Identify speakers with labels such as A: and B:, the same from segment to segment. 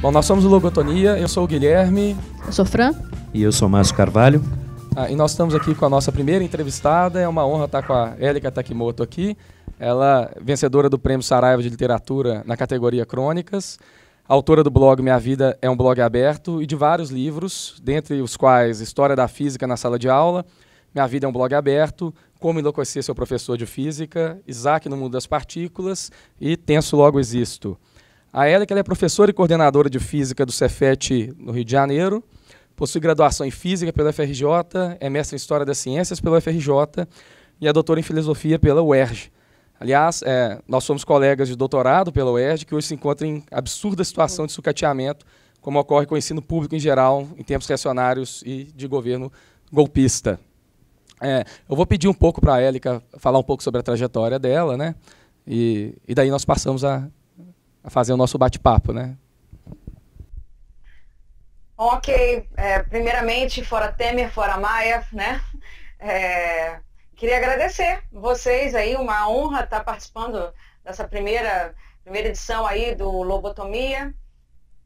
A: Bom, nós somos o Logotonia, eu sou o Guilherme.
B: Eu sou Fran.
C: E eu sou Márcio Carvalho.
A: E nós estamos aqui com a nossa primeira entrevistada. É uma honra estar com a Élica Takimoto aqui. Ela é vencedora do Prêmio Saraiva de Literatura na categoria Crônicas, autora do blog Minha Vida é um Blog Aberto e de vários livros, dentre os quais História da Física na Sala de Aula, Minha Vida é um Blog Aberto, Como Enlouquecer Seu Professor de Física, Isaac no Mundo das Partículas e Tenso Logo Existo. A Élica ela é professora e coordenadora de Física do Cefet no Rio de Janeiro, possui graduação em Física pela UFRJ, é mestre em História das Ciências pela UFRJ e é doutora em Filosofia pela UERJ. Aliás, nós somos colegas de doutorado pela UERJ, que hoje se encontra em absurda situação de sucateamento, como ocorre com o ensino público em geral, em tempos reacionários e de governo golpista. Eu vou pedir um pouco para a Élica falar um pouco sobre a trajetória dela, né? E daí nós passamos a fazer o nosso bate-papo, né?
D: Ok, primeiramente, fora Temer, fora Maia, né? Queria agradecer vocês aí, uma honra estar participando dessa primeira edição aí do Lobotomia.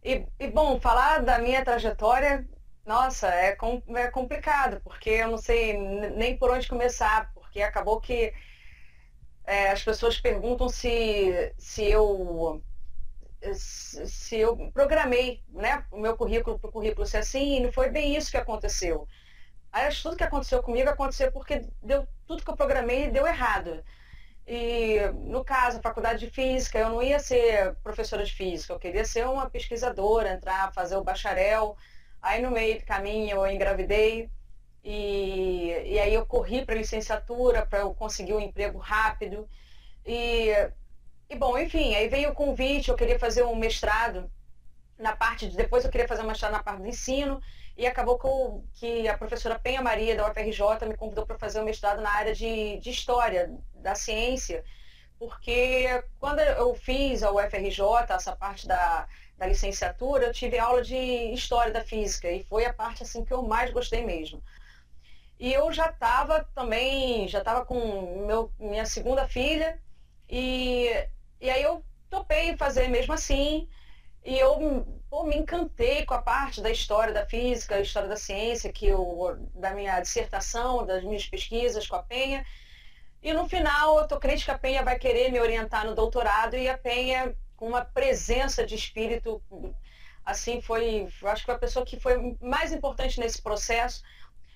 D: E bom, falar da minha trajetória, nossa, é complicado, porque eu não sei nem por onde começar, porque acabou que as pessoas perguntam se eu programei, né, o meu currículo para o currículo ser assim, e não foi bem isso que aconteceu. Aí, tudo que aconteceu comigo aconteceu porque tudo que eu programei deu errado. E, no caso, a faculdade de Física, eu não ia ser professora de Física, eu queria ser uma pesquisadora, entrar, fazer o bacharel. Aí, no meio do caminho, eu engravidei e aí eu corri para a licenciatura para eu conseguir um emprego rápido. E bom, enfim, aí veio o convite, eu queria fazer um mestrado depois eu queria fazer um mestrado na parte do ensino, e acabou que a professora Penha Maria, da UFRJ, me convidou para fazer um mestrado na área de História da Ciência, porque quando eu fiz a UFRJ, essa parte da licenciatura, eu tive aula de História da Física, e foi a parte assim, que eu mais gostei mesmo. E eu já estava com minha segunda filha, e aí eu topei fazer mesmo assim, e eu me encantei com a parte da história da física, história da ciência, da minha dissertação, das minhas pesquisas com a Penha. E no final, eu estou crente que a Penha vai querer me orientar no doutorado, e a Penha, com uma presença de espírito, assim, acho que foi a pessoa que foi mais importante nesse processo.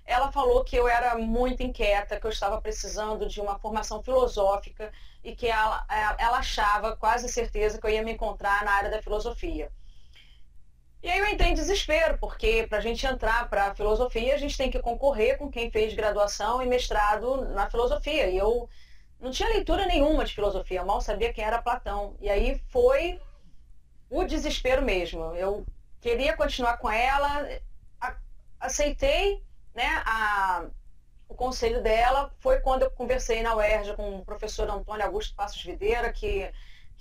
D: Ela falou que eu era muito inquieta, que eu estava precisando de uma formação filosófica e que ela achava, quase certeza, que eu ia me encontrar na área da filosofia. E aí eu entrei em desespero, porque para a gente entrar para a filosofia, a gente tem que concorrer com quem fez graduação e mestrado na filosofia. E eu não tinha leitura nenhuma de filosofia, eu mal sabia quem era Platão. E aí foi o desespero mesmo. Eu queria continuar com ela, aceitei, né, o conselho dela. Foi quando eu conversei na UERJ com o professor Antônio Augusto Passos Videira, que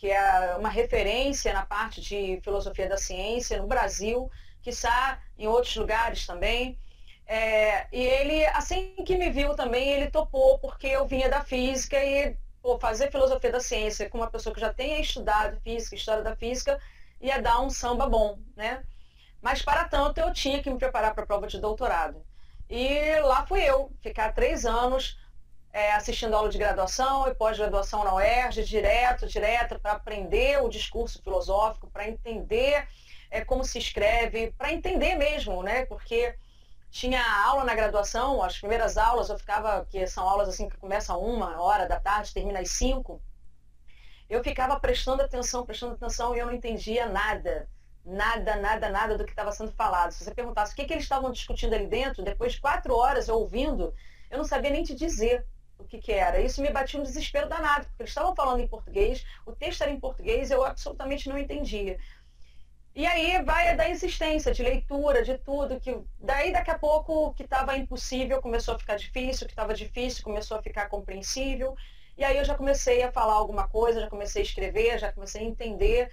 D: é uma referência na parte de filosofia da ciência no Brasil, quiçá em outros lugares também. E ele, assim que me viu também, ele topou, porque eu vinha da física e fazer filosofia da ciência com uma pessoa que já tenha estudado física, história da física, ia dar um samba bom, né? Mas, para tanto, eu tinha que me preparar para a prova de doutorado. E lá fui eu, ficar 3 anos assistindo aula de graduação e pós-graduação na UERJ, direto, para aprender o discurso filosófico, para entender como se escreve, para entender mesmo, né? Porque tinha aula na graduação, as primeiras aulas eu ficava, que são aulas assim que começam 1h da tarde, termina às 5h, eu ficava prestando atenção, e eu não entendia nada. Nada do que estava sendo falado. Se você perguntasse o que eles estavam discutindo ali dentro, depois de 4 horas eu ouvindo, eu não sabia nem te dizer o que era. Isso me batia um desespero danado, porque eles estavam falando em português, o texto era em português, eu absolutamente não entendia. E aí vai da insistência, de leitura, de tudo, daí daqui a pouco o que estava impossível começou a ficar difícil, o que estava difícil começou a ficar compreensível, e aí eu já comecei a falar alguma coisa, já comecei a escrever, já comecei a entender.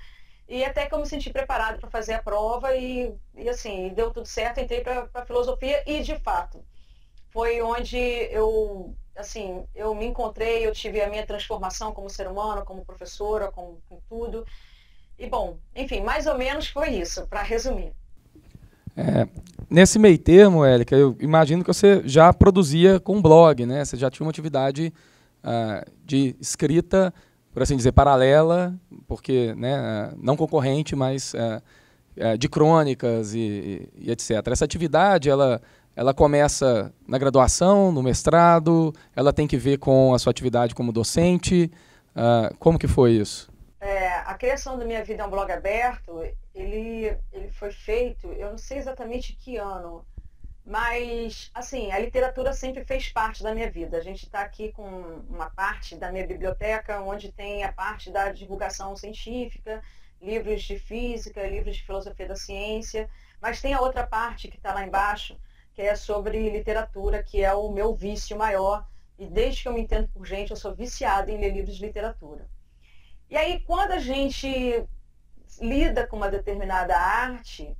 D: E até que eu me senti preparada para fazer a prova e assim, deu tudo certo, entrei para a filosofia e, de fato, foi onde eu me encontrei, eu tive a minha transformação como ser humano, como professora, com tudo. E bom, enfim, mais ou menos foi isso, para resumir.
A: Nesse meio termo, Élica, eu imagino que você já produzia com blog, né? Você já tinha uma atividade de escrita, por assim dizer, paralela, porque, né, não concorrente, mas de crônicas e etc. Essa atividade, ela começa na graduação, no mestrado, ela tem que ver com a sua atividade como docente. Como que foi isso?
D: A criação da Minha Vida é um Blog Aberto, ele foi feito, eu não sei exatamente que ano, mas, assim, a literatura sempre fez parte da minha vida. A gente está aqui com uma parte da minha biblioteca, onde tem a parte da divulgação científica, livros de física, livros de filosofia da ciência, mas tem a outra parte que está lá embaixo, que é sobre literatura, que é o meu vício maior, e desde que eu me entendo por gente, eu sou viciada em ler livros de literatura. E aí, quando a gente lida com uma determinada arte,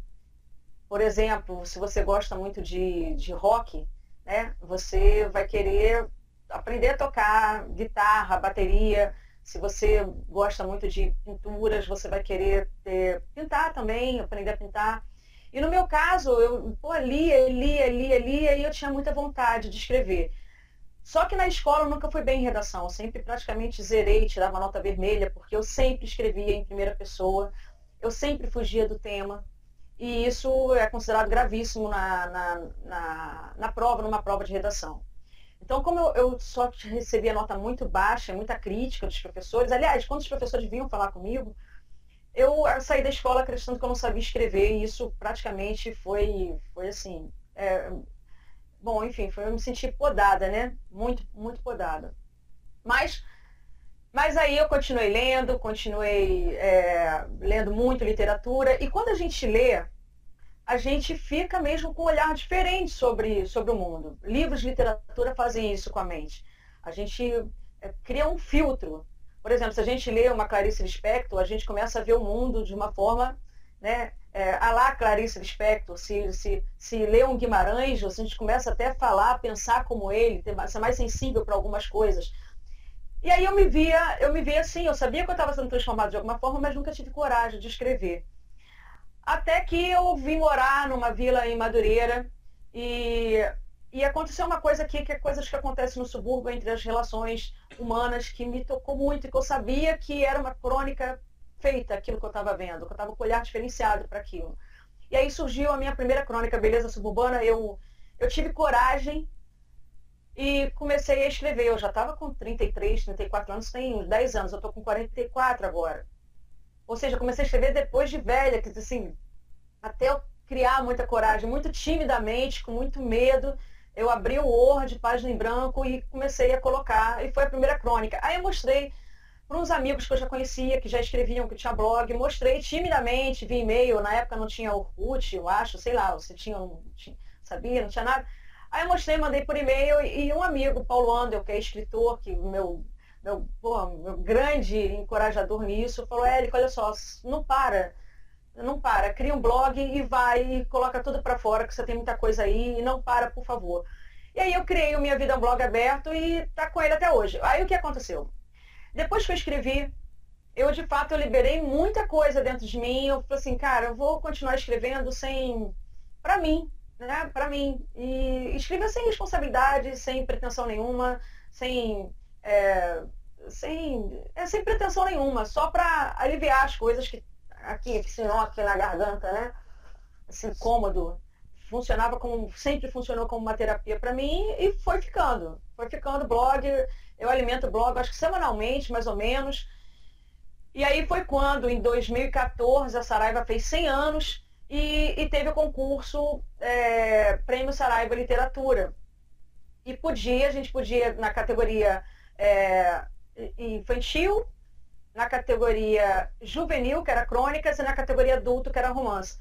D: por exemplo, se você gosta muito de rock, né, você vai querer aprender a tocar guitarra, bateria. Se você gosta muito de pinturas, você vai querer pintar também, aprender a pintar. E no meu caso, eu lia, e eu tinha muita vontade de escrever. Só que na escola eu nunca fui bem em redação, eu sempre praticamente zerei, tirava nota vermelha, porque eu sempre escrevia em primeira pessoa, eu sempre fugia do tema, e isso é considerado gravíssimo na prova, numa prova de redação. Então, como eu só recebia nota muito baixa, muita crítica dos professores, aliás, quando os professores vinham falar comigo, eu saí da escola acreditando que eu não sabia escrever, e isso praticamente foi assim... Bom, enfim, eu me senti podada, né? Muito, muito podada. Mas aí eu continuei lendo muito literatura. E quando a gente lê, a gente fica mesmo com um olhar diferente sobre o mundo. Livros de literatura fazem isso com a mente. A gente cria um filtro. Por exemplo, se a gente lê uma Clarice Lispector, a gente começa a ver o mundo de uma forma, né? A lá Clarice Lispector, se lê um Guimarães, a gente começa até a falar, a pensar como ele, ser mais sensível para algumas coisas. E aí eu me via assim, eu sabia que eu estava sendo transformada de alguma forma, mas nunca tive coragem de escrever. Até que eu vim morar numa vila em Madureira e aconteceu uma coisa aqui, que é coisas que acontecem no subúrbio entre as relações humanas, que me tocou muito e que eu sabia que era uma crônica feita aquilo que eu estava vendo, que eu estava com o olhar diferenciado para aquilo. E aí surgiu a minha primeira crônica, Beleza Suburbana. Eu tive coragem e comecei a escrever. Eu já estava com 33, 34 anos, tem uns 10 anos, eu estou com 44 agora. Ou seja, comecei a escrever depois de velha, que assim, até eu criar muita coragem, muito timidamente, com muito medo, eu abri o Word, página em branco, e comecei a colocar, e foi a primeira crônica. Aí eu mostrei para uns amigos que eu já conhecia, que já escreviam, que tinha blog, mostrei timidamente, via e-mail, na época não tinha Orkut, eu acho, sei lá, você sabia, não tinha nada. Aí eu mostrei, mandei por e-mail, e um amigo, Paulo Andel, que é escritor, que meu grande encorajador nisso, falou: Élica, olha só, não para, cria um blog e vai, e coloca tudo para fora, que você tem muita coisa aí, e não para, por favor. E aí eu criei o Minha Vida é um Blog Aberto e tá com ele até hoje. Aí o que aconteceu? Depois que eu escrevi, eu de fato liberei muita coisa dentro de mim. Eu falei assim, cara, eu vou continuar escrevendo para mim, né? Para mim. E escrever sem responsabilidade, sem pretensão nenhuma, sem pretensão nenhuma, só para aliviar as coisas que aqui, esse nó aqui na garganta, né? Esse incômodo. Sempre funcionou como uma terapia para mim e foi ficando blog. Eu alimento o blog, acho que semanalmente, mais ou menos. E aí foi quando, em 2014, a Saraiva fez 100 anos e teve o concurso Prêmio Saraiva Literatura. E a gente podia, na categoria infantil, na categoria juvenil, que era crônicas, e na categoria adulto, que era romance.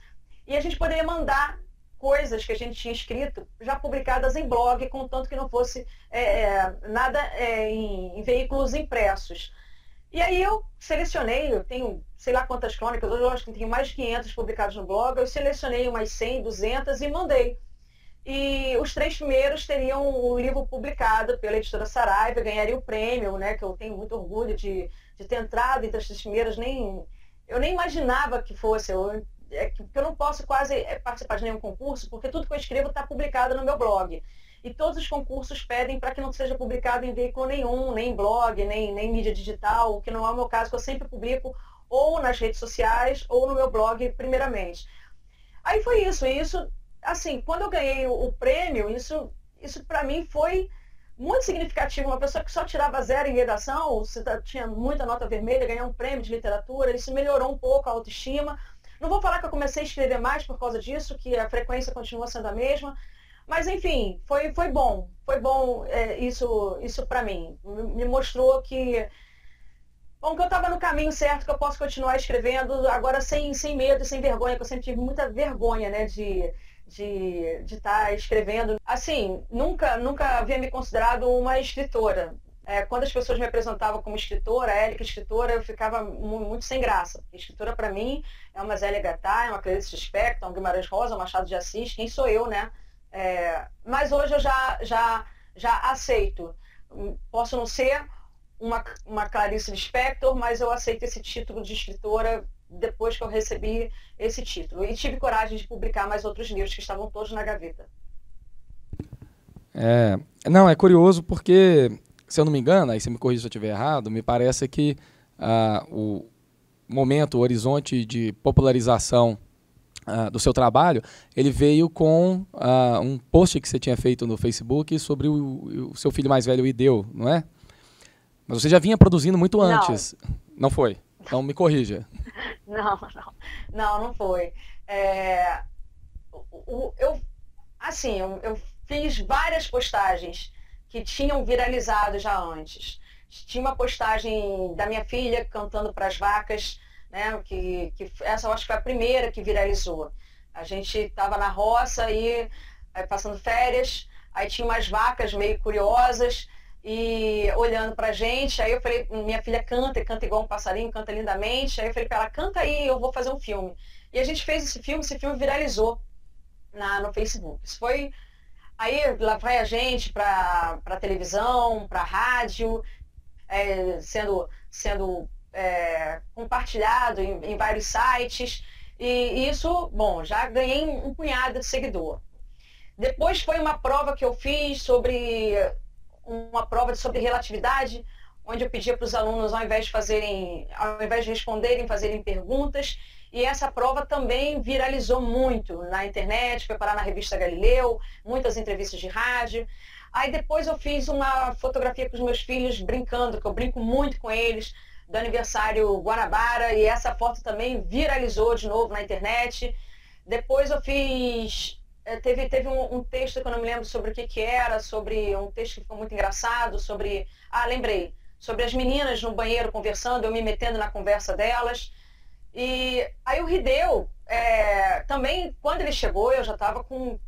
D: E a gente poderia mandar coisas que a gente tinha escrito, já publicadas em blog, contanto que não fosse nada em veículos impressos. E aí eu selecionei, eu tenho sei lá quantas crônicas, hoje eu acho que tenho mais de 500 publicadas no blog, eu selecionei umas 100, 200 e mandei. E os 3 primeiros teriam um livro publicado pela editora Saraiva, ganharia o prêmio, né, que eu tenho muito orgulho de ter entrado entre as 3 primeiras, nem eu nem imaginava que fosse. Porque eu não posso quase participar de nenhum concurso, porque tudo que eu escrevo está publicado no meu blog. E todos os concursos pedem para que não seja publicado em veículo nenhum, nem em blog, nem mídia digital, o que não é o meu caso, que eu sempre publico ou nas redes sociais ou no meu blog, primeiramente. Aí foi isso. E isso, assim, quando eu ganhei o prêmio, isso para mim foi muito significativo. Uma pessoa que só tirava 0 em redação, você tinha muita nota vermelha, ganhar um prêmio de literatura, isso melhorou um pouco a autoestima. Não vou falar que eu comecei a escrever mais por causa disso, que a frequência continua sendo a mesma, mas enfim, foi bom isso para mim. Me mostrou que, bom, que eu estava no caminho certo, que eu posso continuar escrevendo, agora sem medo e sem vergonha, que eu sempre tive muita vergonha, né, de estar escrevendo. Assim, nunca havia me considerado uma escritora. Quando as pessoas me apresentavam como escritora, Érica escritora, eu ficava muito sem graça. Escritora, para mim, é uma Zélia Gattai, é uma Clarice Lispector, um Guimarães Rosa, um Machado de Assis. Quem sou eu, né? Mas hoje eu já aceito. Posso não ser uma Clarice Lispector, mas eu aceito esse título de escritora depois que eu recebi esse título. E tive coragem de publicar mais outros livros que estavam todos na gaveta.
A: Não, é curioso porque, se eu não me engano, aí você me corrija se eu estiver errado, me parece que o momento, o horizonte de popularização do seu trabalho, ele veio com um post que você tinha feito no Facebook sobre o seu filho mais velho, o Ideu, não é? Mas você já vinha produzindo muito antes. Não foi? Então me corrija.
D: Não foi. Eu fiz várias postagens que tinham viralizado já antes. Tinha uma postagem da minha filha cantando para as vacas, né, que essa eu acho que foi a primeira que viralizou. A gente estava na roça e passando férias, aí tinha umas vacas meio curiosas e olhando pra gente. Aí eu falei, minha filha canta igual um passarinho, canta lindamente. Aí eu falei para ela, canta aí, eu vou fazer um filme. E a gente fez esse filme viralizou no Facebook. Isso foi... Aí lá vai a gente para televisão, para rádio, sendo compartilhado em vários sites. E isso, bom, já ganhei um punhado de seguidor. Depois foi uma prova que eu fiz sobre relatividade, onde eu pedia para os alunos, ao invés de responderem, fazerem perguntas. E essa prova também viralizou muito na internet, foi parar na revista Galileu, muitas entrevistas de rádio. Aí depois eu fiz uma fotografia com os meus filhos brincando, que eu brinco muito com eles, do aniversário Guanabara, e essa foto também viralizou de novo na internet. Depois eu fiz... Teve um texto que eu não me lembro sobre o que era, sobre um texto que ficou muito engraçado, sobre... lembrei. Sobre as meninas no banheiro conversando, eu me metendo na conversa delas. E aí o Rideu, também, quando ele chegou, eu já estava com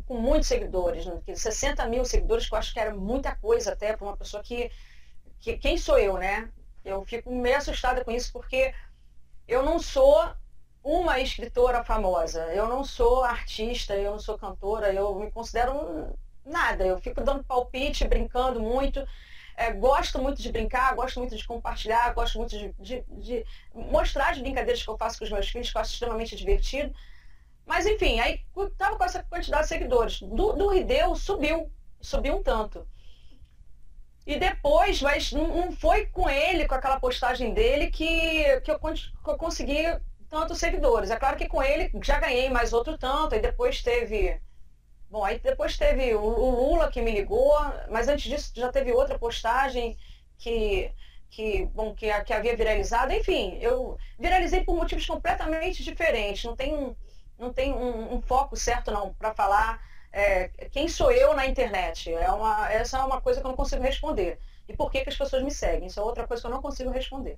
D: muitos seguidores, né? 60 mil seguidores, que eu acho que era muita coisa até para uma pessoa que... Quem sou eu, né? Eu fico meio assustada com isso, porque eu não sou uma escritora famosa, eu não sou artista, eu não sou cantora, eu me considero nada. Eu fico dando palpite, brincando muito. Gosto muito de brincar, gosto muito de compartilhar, gosto muito de mostrar as brincadeiras que eu faço com os meus filhos, que eu acho extremamente divertido. Mas, enfim, aí estava com essa quantidade de seguidores. Do Rideu subiu um tanto. E depois, mas não foi com ele, com aquela postagem dele, que eu consegui tantos seguidores. É claro que com ele já ganhei mais outro tanto, e depois teve... Bom, aí depois teve o Lula que me ligou, mas antes disso já teve outra postagem que havia viralizado. Enfim, eu viralizei por motivos completamente diferentes. Não tem um foco certo não para falar quem sou eu na internet. Essa é uma coisa que eu não consigo responder. E por que as pessoas me seguem? Isso é outra coisa que eu não consigo responder.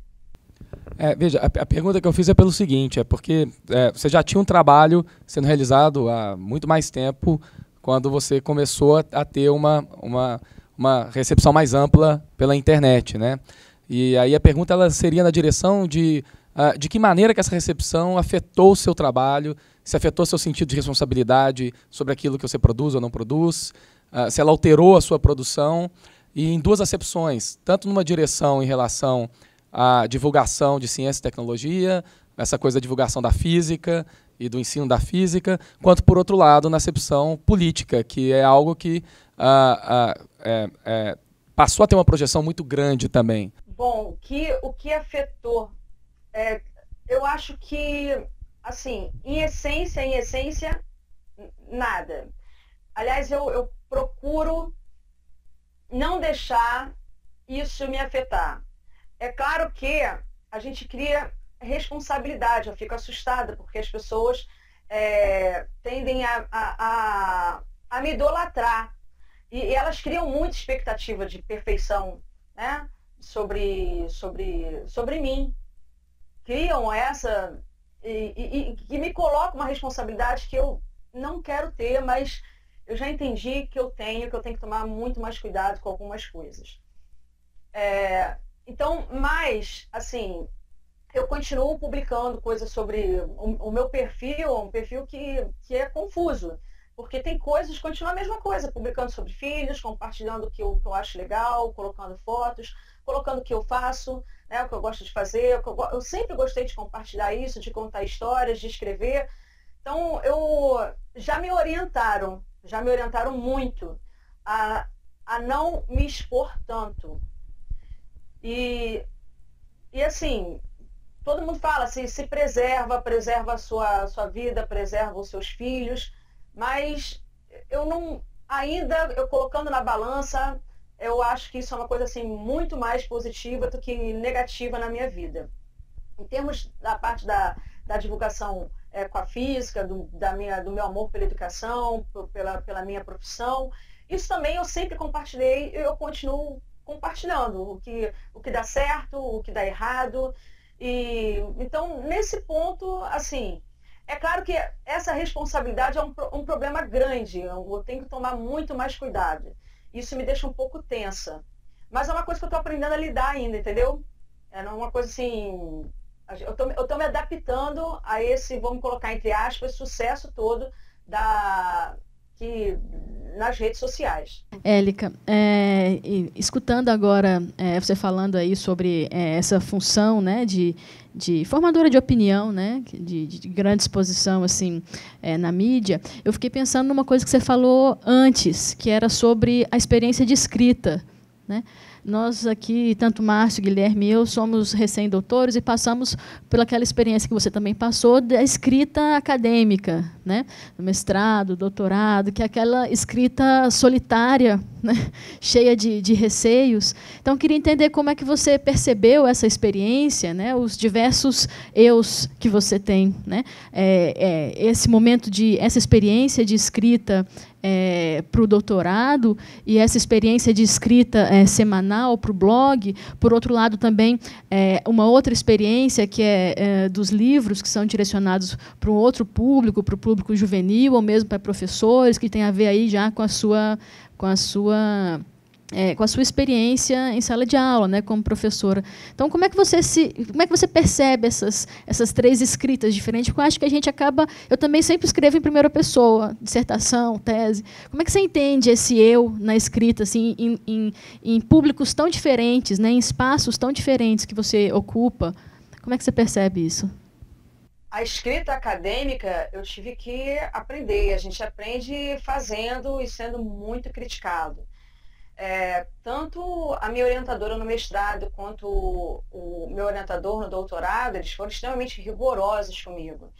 A: Veja, a pergunta que eu fiz é pelo seguinte, porque você já tinha um trabalho sendo realizado há muito mais tempo, quando você começou a ter uma recepção mais ampla pela internet, né? E aí a pergunta ela seria na direção de que maneira que essa recepção afetou o seu trabalho, se afetou seu sentido de responsabilidade sobre aquilo que você produz ou não produz, se ela alterou a sua produção, e em duas acepções, tanto numa direção em relação a divulgação de ciência e tecnologia, essa coisa da divulgação da física e do ensino da física, quanto, por outro lado, na acepção política, que é algo que passou a ter uma projeção muito grande também.
D: Bom, o que afetou, eu acho que, assim, em essência, nada. Aliás, eu procuro não deixar isso me afetar. É claro que a gente cria responsabilidade, eu fico assustada, porque as pessoas tendem a me idolatrar. E elas criam muita expectativa de perfeição, né? sobre mim. Criam essa e me colocam uma responsabilidade que eu não quero ter, mas eu já entendi que eu tenho que tomar muito mais cuidado com algumas coisas. Então, mas, assim, eu continuo publicando coisas sobre o meu perfil, um perfil que é confuso, porque tem coisas, continua a mesma coisa, publicando sobre filhos, compartilhando o que eu acho legal, colocando fotos, colocando o que eu faço, né, o que eu gosto de fazer, eu sempre gostei de compartilhar isso, de contar histórias, de escrever. Então, já me orientaram muito a não me expor tanto. E assim, todo mundo fala assim, se preserva a sua vida, preserva os seus filhos, mas eu não, ainda, eu colocando na balança, eu acho que isso é uma coisa assim, muito mais positiva do que negativa na minha vida. Em termos da parte da divulgação com a física, do meu amor pela educação, pela minha profissão, isso também eu sempre compartilhei e eu continuo compartilhando o que dá certo, o que dá errado. Então, nesse ponto, assim, é claro que essa responsabilidade é um problema grande, eu tenho que tomar muito mais cuidado. Isso me deixa um pouco tensa. Mas é uma coisa que eu estou aprendendo a lidar ainda, entendeu? É uma coisa assim... Eu estou me adaptando a esse, vamos colocar entre aspas, sucesso todo nas redes sociais.
B: Élica, escutando agora você falando aí sobre essa função, né, de formadora de opinião, né, de grande exposição assim, na mídia, eu fiquei pensando numa coisa que você falou antes, que era sobre a experiência de escrita, né? Nós aqui, tanto Márcio, Guilherme e eu, somos recém-doutores e passamos por aquela experiência que você também passou da escrita acadêmica, né? Do mestrado, doutorado, que é aquela escrita solitária, né? Cheia de receios. Então, eu queria entender como é que você percebeu essa experiência, né? Os diversos eus que você tem, né? Esse momento essa experiência de escrita para o doutorado e essa experiência de escrita semanal para o blog. Por outro lado, também uma outra experiência que é dos livros que são direcionados para um outro público, para o público juvenil ou mesmo para professores, que tem a ver aí já com a sua experiência em sala de aula, né, como professora. Então, como é que você percebe essas três escritas diferentes? Porque eu acho que a gente eu também sempre escrevo em primeira pessoa, dissertação, tese. Como é que você entende esse eu na escrita, assim, em públicos tão diferentes, né, em espaços tão diferentes que você ocupa? Como é que você percebe isso?
D: A escrita acadêmica eu tive que aprender. A gente aprende fazendo e sendo muito criticado. Tanto a minha orientadora no mestrado quanto o meu orientador no doutorado, eles foram extremamente rigorosos comigo.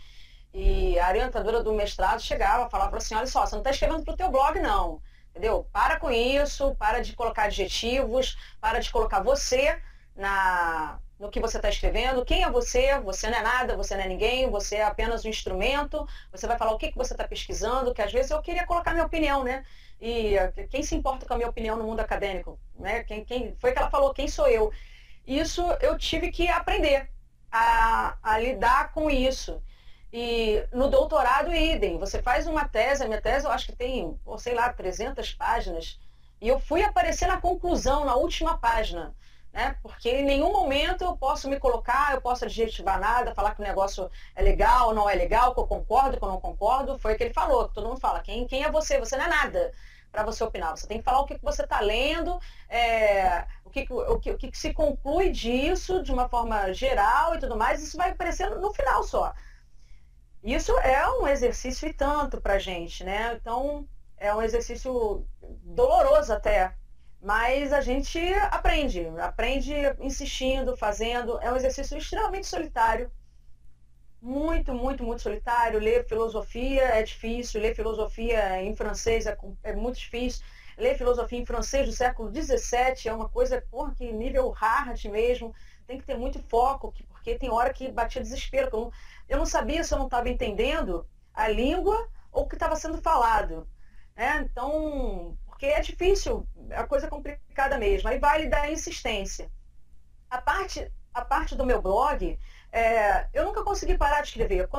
D: E a orientadora do mestrado chegava, falava assim, olha só, você não está escrevendo para o teu blog não, entendeu? Para com isso, para de colocar adjetivos, para de colocar você no que você está escrevendo. Quem é você? Você não é nada, você não é ninguém, você é apenas um instrumento, você vai falar o que você está pesquisando, que às vezes eu queria colocar minha opinião, né? E quem se importa com a minha opinião no mundo acadêmico? Né? Quem foi que ela falou? Quem sou eu? Isso eu tive que aprender a lidar com isso. E no doutorado, idem. Você faz uma tese, a minha tese eu acho que tem, sei lá, 300 páginas, e eu fui aparecer na conclusão, na última página. Né? Porque em nenhum momento eu posso me colocar, eu posso adjetivar nada, falar que o negócio é legal ou não é legal, que eu concordo, que eu não concordo. Foi o que ele falou, que todo mundo fala, quem é você? Você não é nada para você opinar. Você tem que falar o que você está lendo, o que se conclui disso de uma forma geral e tudo mais, isso vai aparecendo no final só. Isso é um exercício e tanto para a gente, né? Então, é um exercício doloroso até, mas a gente aprende insistindo, fazendo. É um exercício extremamente solitário, muito, muito, muito solitário. Ler filosofia é difícil, ler filosofia em francês é muito difícil. Ler filosofia em francês do século XVII é uma coisa, porra, que nível hard mesmo. Tem que ter muito foco, porque tem hora que batia desespero. Eu não sabia se eu não estava entendendo a língua ou o que estava sendo falado. Né? Então, porque é difícil, a coisa é complicada mesmo. Aí vale da insistência. A parte do meu blog, eu nunca consegui parar de escrever.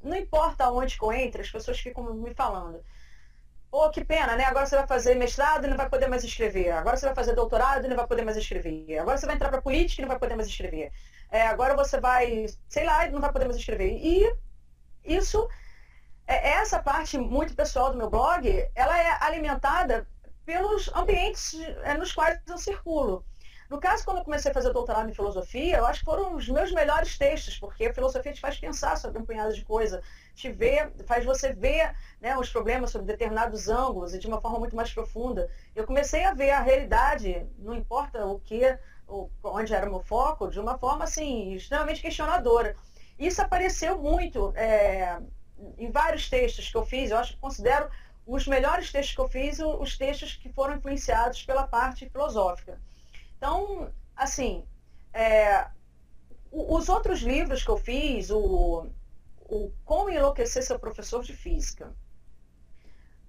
D: Não importa onde que eu entre, as pessoas ficam me falando. Pô, que pena, né? Agora você vai fazer mestrado e não vai poder mais escrever. Agora você vai fazer doutorado e não vai poder mais escrever. Agora você vai entrar para política e não vai poder mais escrever. Agora você vai, sei lá, e não vai poder mais escrever. E isso, essa parte muito pessoal do meu blog, ela é alimentada pelos ambientes nos quais eu circulo. No caso, quando eu comecei a fazer doutorado em filosofia, eu acho que foram os meus melhores textos, porque a filosofia te faz pensar sobre um punhado de coisa, faz você ver, né, os problemas sob determinados ângulos e de uma forma muito mais profunda. Eu comecei a ver a realidade, não importa onde era o meu foco, de uma forma assim, extremamente questionadora. Isso apareceu muito em vários textos que eu fiz. Eu acho que considero os melhores textos que eu fiz os textos que foram influenciados pela parte filosófica. Então, assim, os outros livros que eu fiz, o Como Enlouquecer Seu Professor de Física,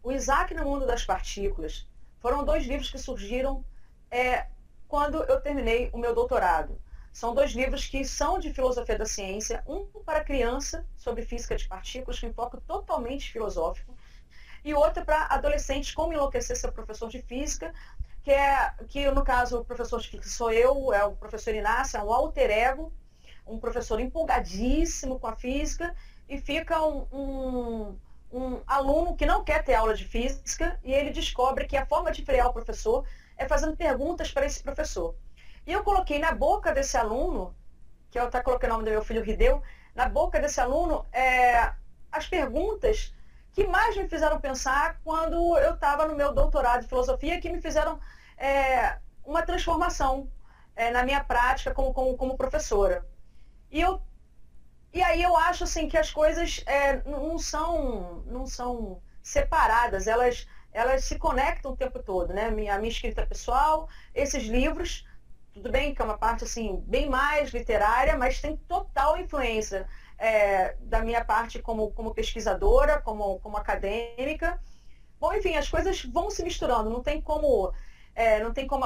D: o Isaac no Mundo das Partículas, foram 2 livros que surgiram quando eu terminei o meu doutorado. São 2 livros que são de filosofia da ciência, um para criança, sobre física de partículas, com enfoque totalmente filosófico, e outro para adolescentes, Como Enlouquecer Seu Professor de Física, que no caso o professor de física sou eu, é o professor Inácio, é um alter ego, um professor empolgadíssimo com a física, e fica um aluno que não quer ter aula de física, e ele descobre que a forma de frear o professor é fazendo perguntas para esse professor. E eu coloquei na boca desse aluno, que eu até coloquei o nome do meu filho Rideu, na boca desse aluno as perguntas que mais me fizeram pensar quando eu estava no meu doutorado de filosofia, que me fizeram uma transformação na minha prática como professora. E aí eu acho assim, que as coisas não são separadas, elas se conectam o tempo todo, né? A minha escrita pessoal, esses livros, tudo bem que é uma parte assim, bem mais literária, mas tem total influência da minha parte como pesquisadora, como acadêmica. Bom, enfim, as coisas vão se misturando, não tem como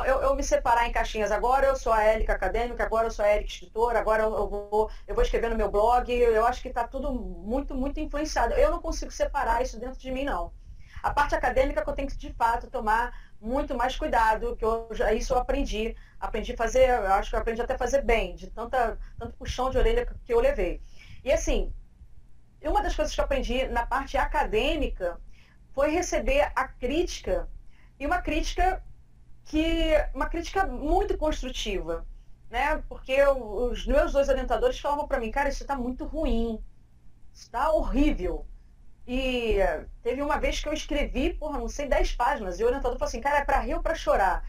D: eu me separar em caixinhas. Agora eu sou a Érica acadêmica, agora eu sou a Érica escritora, agora eu vou escrever no meu blog. Eu acho que está tudo muito, muito influenciado. Eu não consigo separar isso dentro de mim, não. A parte acadêmica que eu tenho que, de fato, tomar muito mais cuidado, que isso eu aprendi a fazer, eu acho que eu aprendi até a fazer bem, de tanto puxão de orelha que eu levei. E assim, uma das coisas que eu aprendi na parte acadêmica foi receber a crítica, e uma crítica muito construtiva, né? Porque os meus 2 orientadores falavam para mim, cara, isso está muito ruim, isso está horrível. E teve uma vez que eu escrevi, não sei, 10 páginas, e o orientador falou assim, cara, é para rir ou para chorar?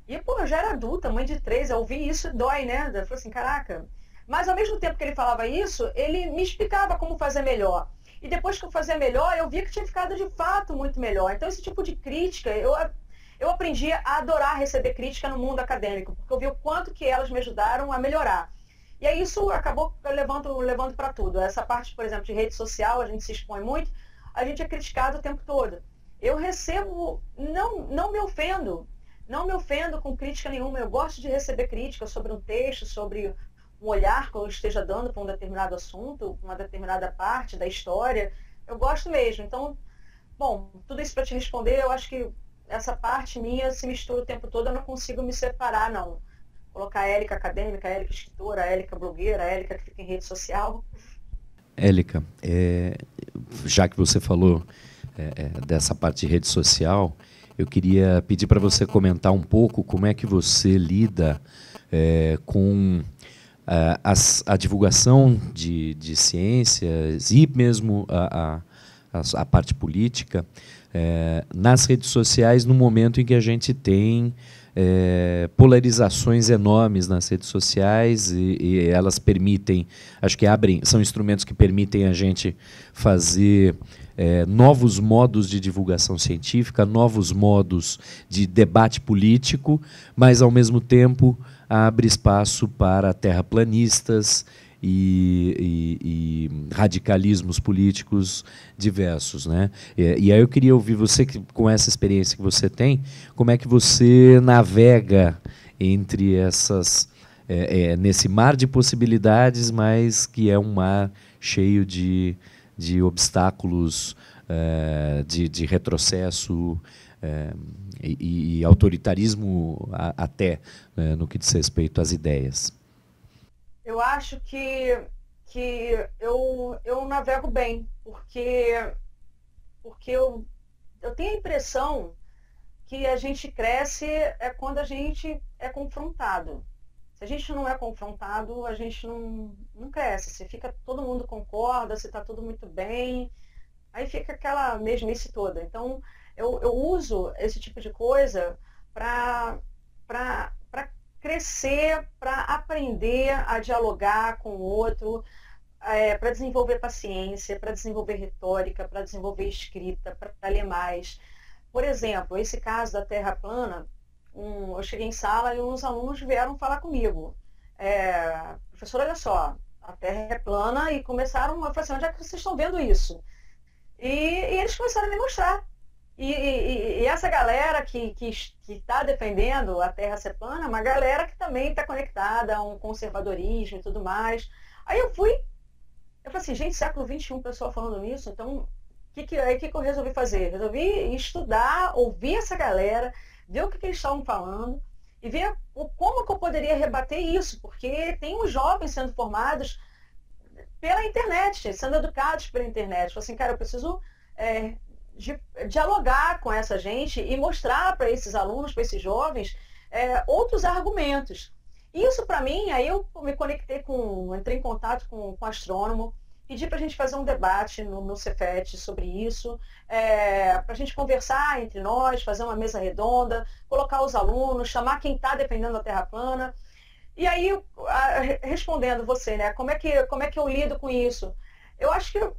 D: E, eu já era adulta, mãe de 3, eu ouvi isso e dói, né? Eu falei assim, caraca. Mas, ao mesmo tempo que ele falava isso, ele me explicava como fazer melhor. E depois que eu fazia melhor, eu via que tinha ficado, de fato, muito melhor. Então, esse tipo de crítica, eu aprendi a adorar receber crítica no mundo acadêmico, porque eu vi o quanto que elas me ajudaram a melhorar. E aí isso acabou levando para tudo. Essa parte, por exemplo, de rede social, a gente se expõe muito, a gente é criticado o tempo todo. Eu recebo, não me ofendo com crítica nenhuma. Eu gosto de receber crítica sobre um texto, sobre um olhar que eu esteja dando para um determinado assunto, uma determinada parte da história. Eu gosto mesmo. Então, bom, tudo isso para te responder, eu acho que essa parte minha se mistura o tempo todo, eu não consigo me separar, não. Colocar a Érica acadêmica, a Érica escritora, a Érica blogueira, a Érica que fica em rede social.
C: Érica, já que você falou dessa parte de rede social, eu queria pedir para você comentar um pouco como é que você lida com a divulgação de ciências e mesmo a parte política nas redes sociais, no momento em que a gente tem polarizações enormes nas redes sociais e elas permitem, acho que são instrumentos que permitem a gente fazer novos modos de divulgação científica, novos modos de debate político, mas ao mesmo tempo abre espaço para terraplanistas e radicalismos políticos diversos, né? E aí eu queria ouvir você, com essa experiência que você tem, como é que você navega entre nesse mar de possibilidades, mas que é um mar cheio de obstáculos, de retrocesso e autoritarismo até, no que diz respeito às ideias.
D: Eu acho que eu navego bem, porque eu tenho a impressão que a gente cresce quando a gente é confrontado. Se a gente não é confrontado, a gente não cresce. Se todo mundo concorda, se está tudo muito bem, aí fica aquela mesmice toda. Então, eu uso esse tipo de coisa para crescer, para aprender a dialogar com o outro, para desenvolver paciência, para desenvolver retórica, para desenvolver escrita, para ler mais. Por exemplo, esse caso da Terra plana, eu cheguei em sala e uns alunos vieram falar comigo. Professor, olha só, a Terra é plana, e começaram a falar assim, onde é que vocês estão vendo isso? E eles começaram a me mostrar. E essa galera que está defendendo a Terra ser plana é uma galera que também está conectada a um conservadorismo e tudo mais. Aí eu falei assim, gente, século XXI, o pessoal falando nisso, então o que eu resolvi fazer? Resolvi estudar, ouvir essa galera, ver o que eles estavam falando e ver como que eu poderia rebater isso, porque tem uns jovens sendo formados pela internet, sendo educados pela internet. Eu falei assim, cara, eu preciso dialogar com essa gente e mostrar para esses alunos, para esses jovens, outros argumentos. Isso para mim, aí eu me conectei entrei em contato com um astrônomo, pedi para a gente fazer um debate no Cefet sobre isso, para a gente conversar entre nós, fazer uma mesa redonda, colocar os alunos, chamar quem está defendendo a Terra plana. E aí, respondendo você, né, como é que eu lido com isso? Eu acho que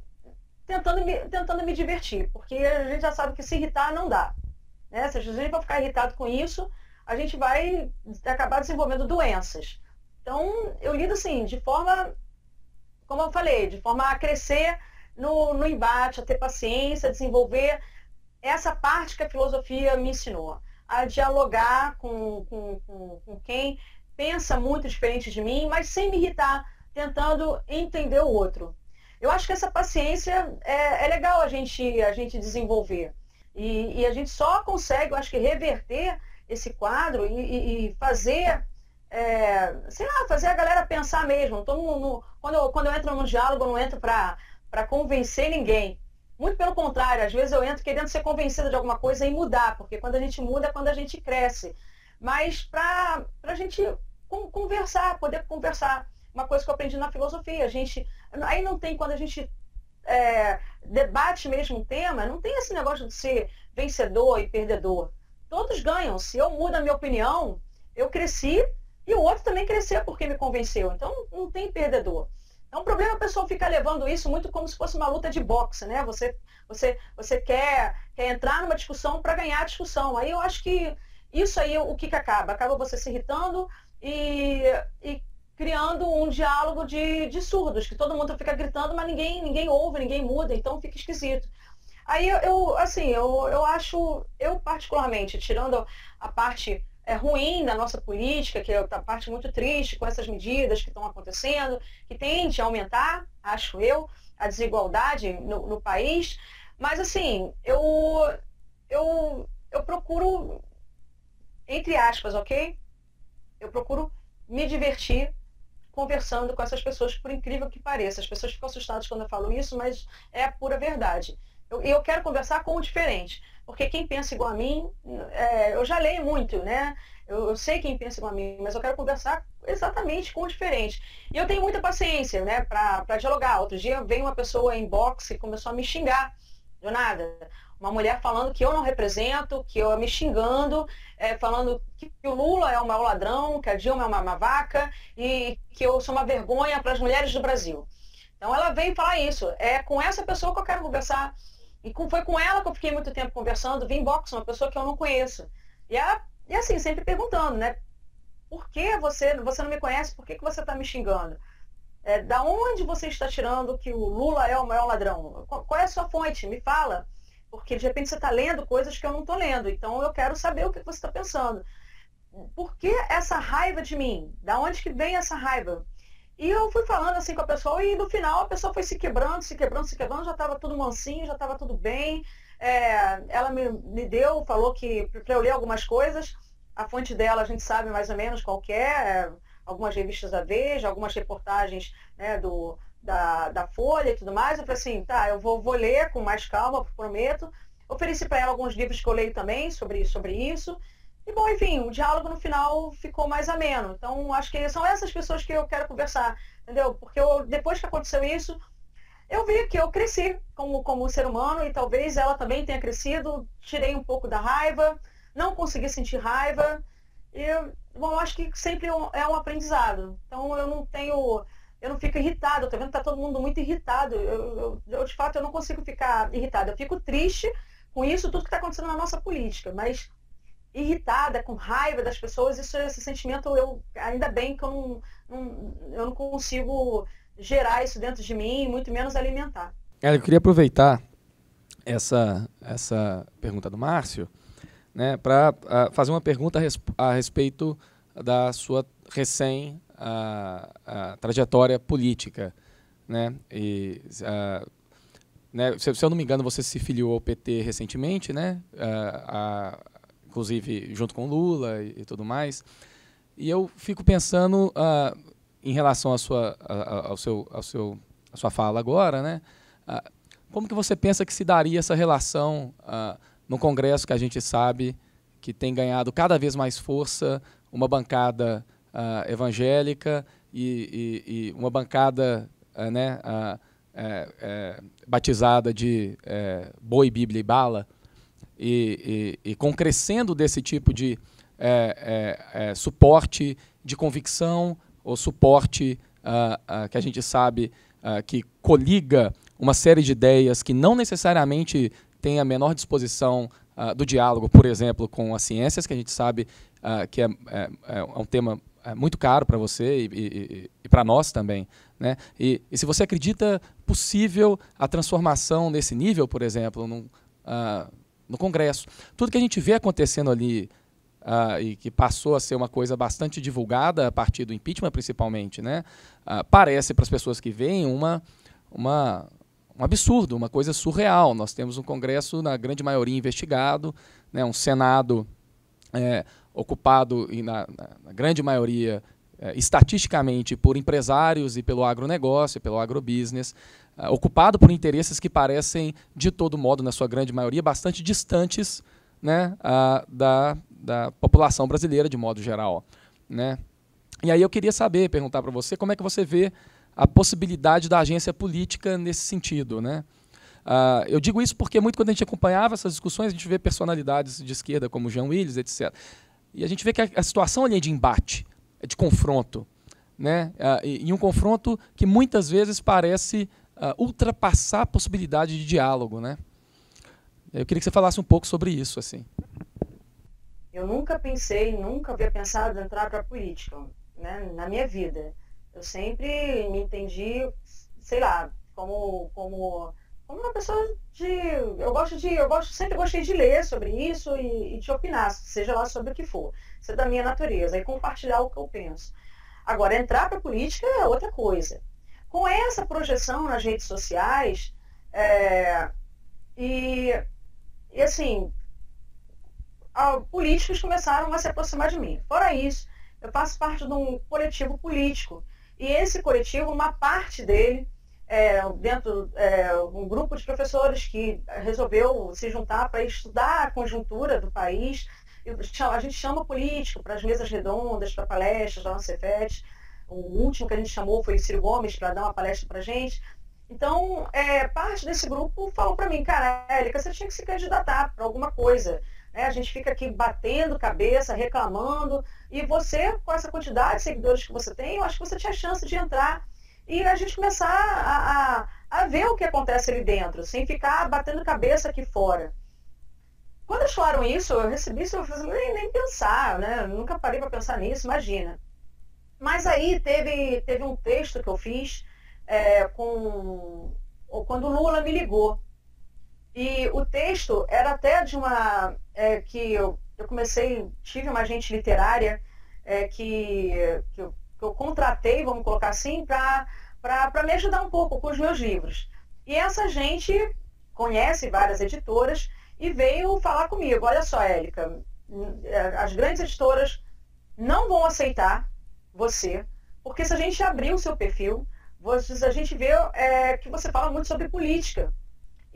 D: tentando me divertir, porque a gente já sabe que se irritar não dá. Né? Se a gente for ficar irritado com isso, a gente vai acabar desenvolvendo doenças. Então, eu lido assim, de forma, como eu falei, de forma a crescer no embate, a ter paciência, a desenvolver essa parte que a filosofia me ensinou, a dialogar com quem pensa muito diferente de mim, mas sem me irritar, tentando entender o outro. Eu acho que essa paciência é legal a gente desenvolver. E a gente só consegue, eu acho que, reverter esse quadro e fazer, sei lá, fazer a galera pensar mesmo. Quando eu entro no diálogo, eu não entro para convencer ninguém. Muito pelo contrário, às vezes eu entro querendo ser convencida de alguma coisa e mudar, porque quando a gente muda é quando a gente cresce. Mas para a gente conversar, poder conversar. Uma coisa que eu aprendi na filosofia, aí não tem, quando a gente debate mesmo um tema, não tem esse negócio de ser vencedor e perdedor. Todos ganham. Se eu mudo a minha opinião, eu cresci e o outro também cresceu porque me convenceu. Então não tem perdedor. Então o problema é a pessoa ficar levando isso muito como se fosse uma luta de boxe, né? Você quer entrar numa discussão para ganhar a discussão. Aí eu acho que isso aí o que acaba? Acaba você se irritando e criando um diálogo de surdos, que todo mundo fica gritando, mas ninguém ouve, ninguém muda, então fica esquisito. Aí eu acho, eu particularmente, tirando a parte ruim da nossa política, que é a parte muito triste com essas medidas que estão acontecendo, que tende a aumentar, acho eu, a desigualdade no país, mas assim, eu procuro, entre aspas, ok? Eu procuro me divertir conversando com essas pessoas, por incrível que pareça. As pessoas ficam assustadas quando eu falo isso, mas é a pura verdade. Eu quero conversar com o diferente. porque quem pensa igual a mim, eu já leio muito, né? Eu sei quem pensa igual a mim, mas eu quero conversar exatamente com o diferente. E eu tenho muita paciência, né, para dialogar. Outro dia veio uma pessoa em boxe e começou a me xingar, do nada. Uma mulher falando que eu não represento, que eu me xingando, falando que o Lula é o maior ladrão, que a Dilma é uma vaca e que eu sou uma vergonha para as mulheres do Brasil. Então ela veio falar isso. É com essa pessoa que eu quero conversar. E foi com ela que eu fiquei muito tempo conversando, vim boxe, uma pessoa que eu não conheço. E assim, sempre perguntando, né? Por que você não me conhece? Por que você está me xingando? Da onde você está tirando que o Lula é o maior ladrão? Qual é a sua fonte? Me fala. Porque de repente você está lendo coisas que eu não estou lendo. Então eu quero saber o que você está pensando. Por que essa raiva de mim? Da onde que vem essa raiva? E eu fui falando assim com a pessoa e no final a pessoa foi se quebrando, já estava tudo mansinho, já estava tudo bem. Ela me deu, falou que para eu ler algumas coisas, a fonte dela a gente sabe mais ou menos qual que é, algumas revistas da Veja, algumas reportagens, né, da Folha e tudo mais. Eu falei assim, tá, eu vou ler com mais calma, prometo. Ofereci para ela alguns livros que eu leio também sobre isso. E, bom, enfim, o diálogo no final ficou mais ameno. Então, acho que são essas pessoas que eu quero conversar, entendeu? Porque depois que aconteceu isso, eu vi que eu cresci como ser humano e talvez ela também tenha crescido. Tirei um pouco da raiva, não consegui sentir raiva. Bom, acho que sempre é um aprendizado. Então, eu não fico irritado. Eu tô vendo que tá todo mundo muito irritado. De fato, eu não consigo ficar irritado. Eu fico triste com isso, tudo que está acontecendo na nossa política, mas irritada, com raiva das pessoas, esse sentimento, ainda bem que eu não consigo gerar isso dentro de mim, muito menos alimentar.
A: Eu queria aproveitar essa pergunta do Márcio, né, para fazer uma pergunta a respeito da sua trajetória política, né? Né, se eu não me engano, você se filiou ao PT recentemente, né? Inclusive junto com o Lula e tudo mais. E eu fico pensando em relação à sua fala agora, né? Como que você pensa que se daria essa relação no Congresso, que a gente sabe que tem ganhado cada vez mais força, uma bancada evangélica e uma bancada batizada de boi, bíblia e bala, e com crescendo desse tipo de suporte de convicção ou suporte que a gente sabe que coliga uma série de ideias que não necessariamente tem a menor disposição do diálogo, por exemplo, com as ciências, que a gente sabe que é um tema muito caro para você e para nós também, né? E se você acredita possível a transformação nesse nível, por exemplo, no Congresso, tudo que a gente vê acontecendo ali e que passou a ser uma coisa bastante divulgada a partir do impeachment, principalmente, né? Parece para as pessoas que veem um absurdo, uma coisa surreal. Nós temos um Congresso, na grande maioria, investigado, né? Um Senado ocupado, na grande maioria, estatisticamente, por empresários e pelo agronegócio, pelo agrobusiness, ocupado por interesses que parecem, de todo modo, na sua grande maioria, bastante distantes, né, da população brasileira, de modo geral, né? E aí eu queria perguntar para você, como é que você vê a possibilidade da agência política nesse sentido, né? Eu digo isso porque muito quando a gente acompanhava essas discussões, a gente vê personalidades de esquerda como Jean Willis, etc. E a gente vê que a situação ali é de embate, é de confronto, né? E um confronto que muitas vezes parece ultrapassar a possibilidade de diálogo, né? Eu queria que você falasse um pouco sobre isso, assim.
D: Eu nunca havia pensado em entrar para a política, né, na minha vida. Eu sempre me entendi, sei lá, como uma pessoa sempre gostei de ler sobre isso e de opinar, seja lá sobre o que for. Isso é da minha natureza, e compartilhar o que eu penso. Agora, entrar para a política é outra coisa. Com essa projeção nas redes sociais, e assim, políticos começaram a se aproximar de mim. Fora isso, eu faço parte de um coletivo político. E esse coletivo, uma parte dele, um grupo de professores que resolveu se juntar para estudar a conjuntura do país. A gente chama político para as mesas redondas, para palestras lá no Cefet. O último que a gente chamou foi o Ciro Gomes para dar uma palestra para a gente. Então, parte desse grupo falou para mim, cara, Élica, você tinha que se candidatar para alguma coisa. A gente fica aqui batendo cabeça, reclamando, e você, com essa quantidade de seguidores que você tem, eu acho que você tinha chance de entrar e a gente começar a ver o que acontece ali dentro, sem ficar batendo cabeça aqui fora. Quando eles falaram isso, eu recebi isso, eu falei, nem pensar, né? Eu nunca parei para pensar nisso, imagina. Mas aí teve um texto que eu fiz quando o Lula me ligou. E o texto era até de uma... que eu tive uma agente literária que eu contratei, vamos colocar assim, para me ajudar um pouco com os meus livros. E essa gente conhece várias editoras e veio falar comigo, olha só, Élica, as grandes editoras não vão aceitar você, porque se a gente abrir o seu perfil, a gente vê que você fala muito sobre política.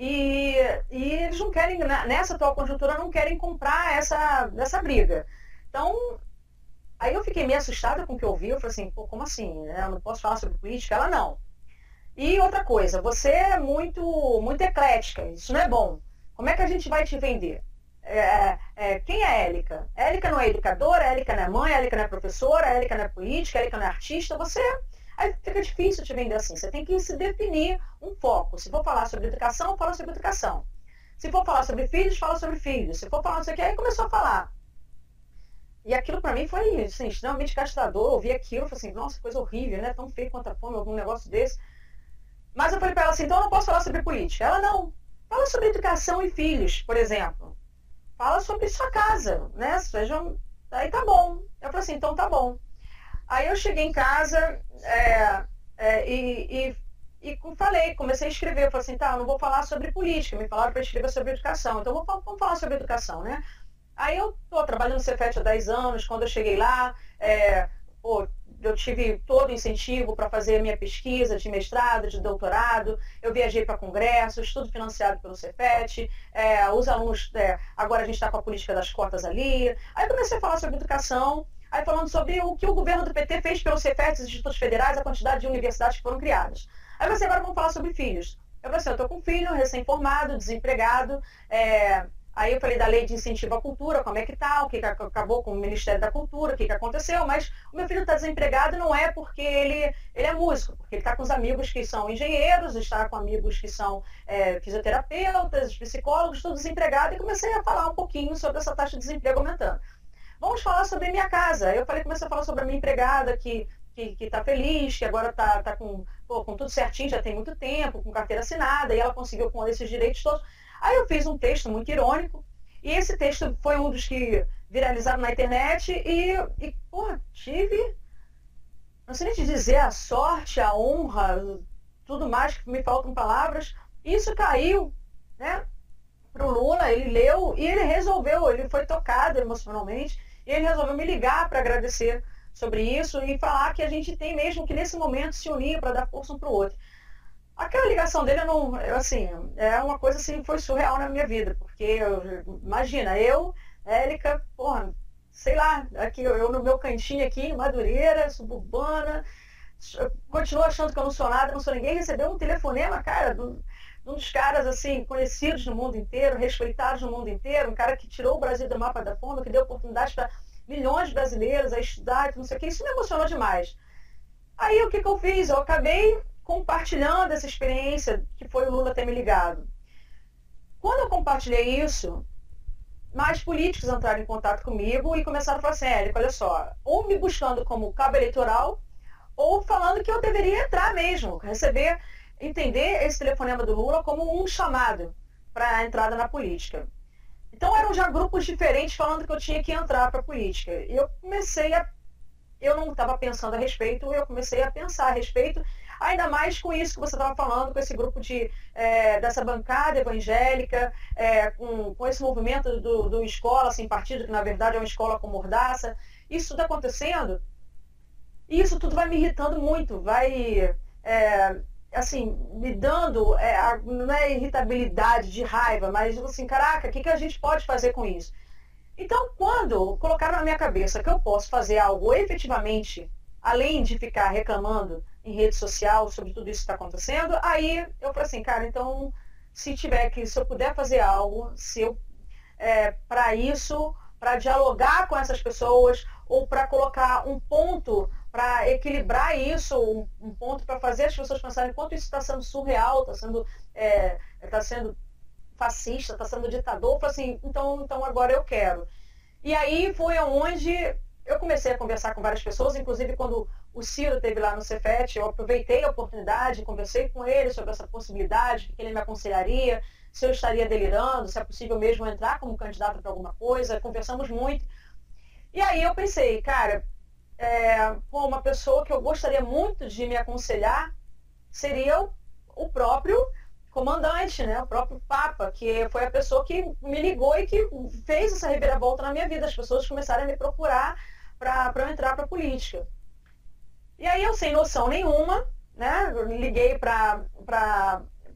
D: E eles não querem, nessa atual conjuntura, não querem comprar essa briga. Então, aí eu fiquei meio assustada com o que eu ouvi. Eu falei assim, pô, como assim? Eu não posso falar sobre política? Ela, não. E outra coisa, você é muito, muito eclética, isso não é bom. Como é que a gente vai te vender? Quem é Élica? Élica não é educadora, Élica não é mãe, Élica não é professora, Élica não é política, Élica não é artista. Aí fica difícil te vender assim. Você tem que se definir um foco. Se for falar sobre educação, fala sobre educação. Se for falar sobre filhos, fala sobre filhos. Se for falar não sei o que, aí começou a falar. E aquilo para mim foi assim, extremamente castrador. Eu ouvi aquilo e falei assim, nossa, coisa horrível, né? Tão feio quanto a fome, algum negócio desse. Mas eu falei para ela assim, então eu não posso falar sobre política. Ela, não. Fala sobre educação e filhos, por exemplo. Fala sobre sua casa, né? Aí tá bom. Eu falei assim, então tá bom. Aí eu cheguei em casa e comecei a escrever. Eu falei assim, tá, eu não vou falar sobre política, me falaram para escrever sobre educação, então vamos falar sobre educação, né? Aí eu estou trabalhando no Cefet há 10 anos, quando eu cheguei lá, eu tive todo o incentivo para fazer a minha pesquisa de mestrado, de doutorado, eu viajei para congressos, tudo financiado pelo Cefet, os alunos, agora a gente está com a política das cotas ali. Aí comecei a falar sobre educação, aí falando sobre o que o governo do PT fez pelo Cefet, os institutos federais, a quantidade de universidades que foram criadas. Aí eu falei, agora vamos falar sobre filhos. Eu falei assim, eu estou com um filho recém-formado, desempregado, aí eu falei da lei de incentivo à cultura, como é que tá, o que acabou com o Ministério da Cultura, o que aconteceu, mas o meu filho está desempregado não é porque ele é músico, porque ele está com os amigos que são engenheiros, está com amigos que são fisioterapeutas, psicólogos, tudo desempregado, e comecei a falar um pouquinho sobre essa taxa de desemprego aumentando. Vamos falar sobre minha casa. Eu comecei a falar sobre a minha empregada que está feliz, que agora está com tudo certinho, já tem muito tempo, com carteira assinada, e ela conseguiu com esses direitos todos. Aí eu fiz um texto muito irônico, e esse texto foi um dos que viralizaram na internet, e tive, não sei nem te dizer, a sorte, a honra, tudo mais, que me faltam palavras, isso caiu, né, para o Lula, ele leu, e ele resolveu, ele foi tocado emocionalmente, e ele resolveu me ligar para agradecer sobre isso e falar que a gente tem mesmo que nesse momento se unir para dar força um para o outro. Aquela ligação dele, é uma coisa assim, foi surreal na minha vida, porque, imagina, Élica, sei lá, aqui, eu no meu cantinho aqui, em Madureira, suburbana, continuo achando que eu não sou nada, não sou ninguém, recebeu um telefonema, cara, de um dos caras, assim, conhecidos no mundo inteiro, respeitados no mundo inteiro, um cara que tirou o Brasil do mapa da fome, que deu oportunidade para milhões de brasileiros a estudar, não sei o que, isso me emocionou demais. Aí, o que eu fiz? Eu acabei compartilhando essa experiência que foi o Lula ter me ligado. Quando eu compartilhei isso, mais políticos entraram em contato comigo e começaram a falar assim, Élica, olha só, ou me buscando como cabo eleitoral, ou falando que eu deveria entrar mesmo, entender esse telefonema do Lula como um chamado para a entrada na política. Então eram já grupos diferentes falando que eu tinha que entrar para a política. E eu não estava pensando a respeito, eu comecei a pensar a respeito, ainda mais com isso que você estava falando, com esse grupo dessa bancada evangélica, com esse movimento do escola sem partido, que na verdade é uma escola com mordaça. Isso está acontecendo, e isso tudo vai me irritando muito, assim, me dando, não é irritabilidade, de raiva, mas assim, caraca, o que a gente pode fazer com isso? Então, quando colocaram na minha cabeça que eu posso fazer algo efetivamente, além de ficar reclamando em rede social sobre tudo isso que está acontecendo, aí eu falei assim, cara, então, se eu puder fazer algo, para isso, para dialogar com essas pessoas, ou para colocar um ponto para equilibrar isso, um ponto para fazer as pessoas pensarem quanto isso está sendo surreal, está sendo fascista, está sendo ditador, eu falei assim, então agora eu quero. E aí foi onde eu comecei a conversar com várias pessoas, inclusive quando o Ciro esteve lá no Cefet, eu aproveitei a oportunidade, conversei com ele sobre essa possibilidade, que ele me aconselharia, se eu estaria delirando, se é possível mesmo entrar como candidato para alguma coisa, conversamos muito. E aí eu pensei, cara, uma pessoa que eu gostaria muito de me aconselhar seria o próprio comandante, né? O próprio Papa, que foi a pessoa que me ligou e que fez essa reviravolta na minha vida. As pessoas começaram a me procurar para eu entrar para a política. E aí eu, sem noção nenhuma, né? Eu liguei para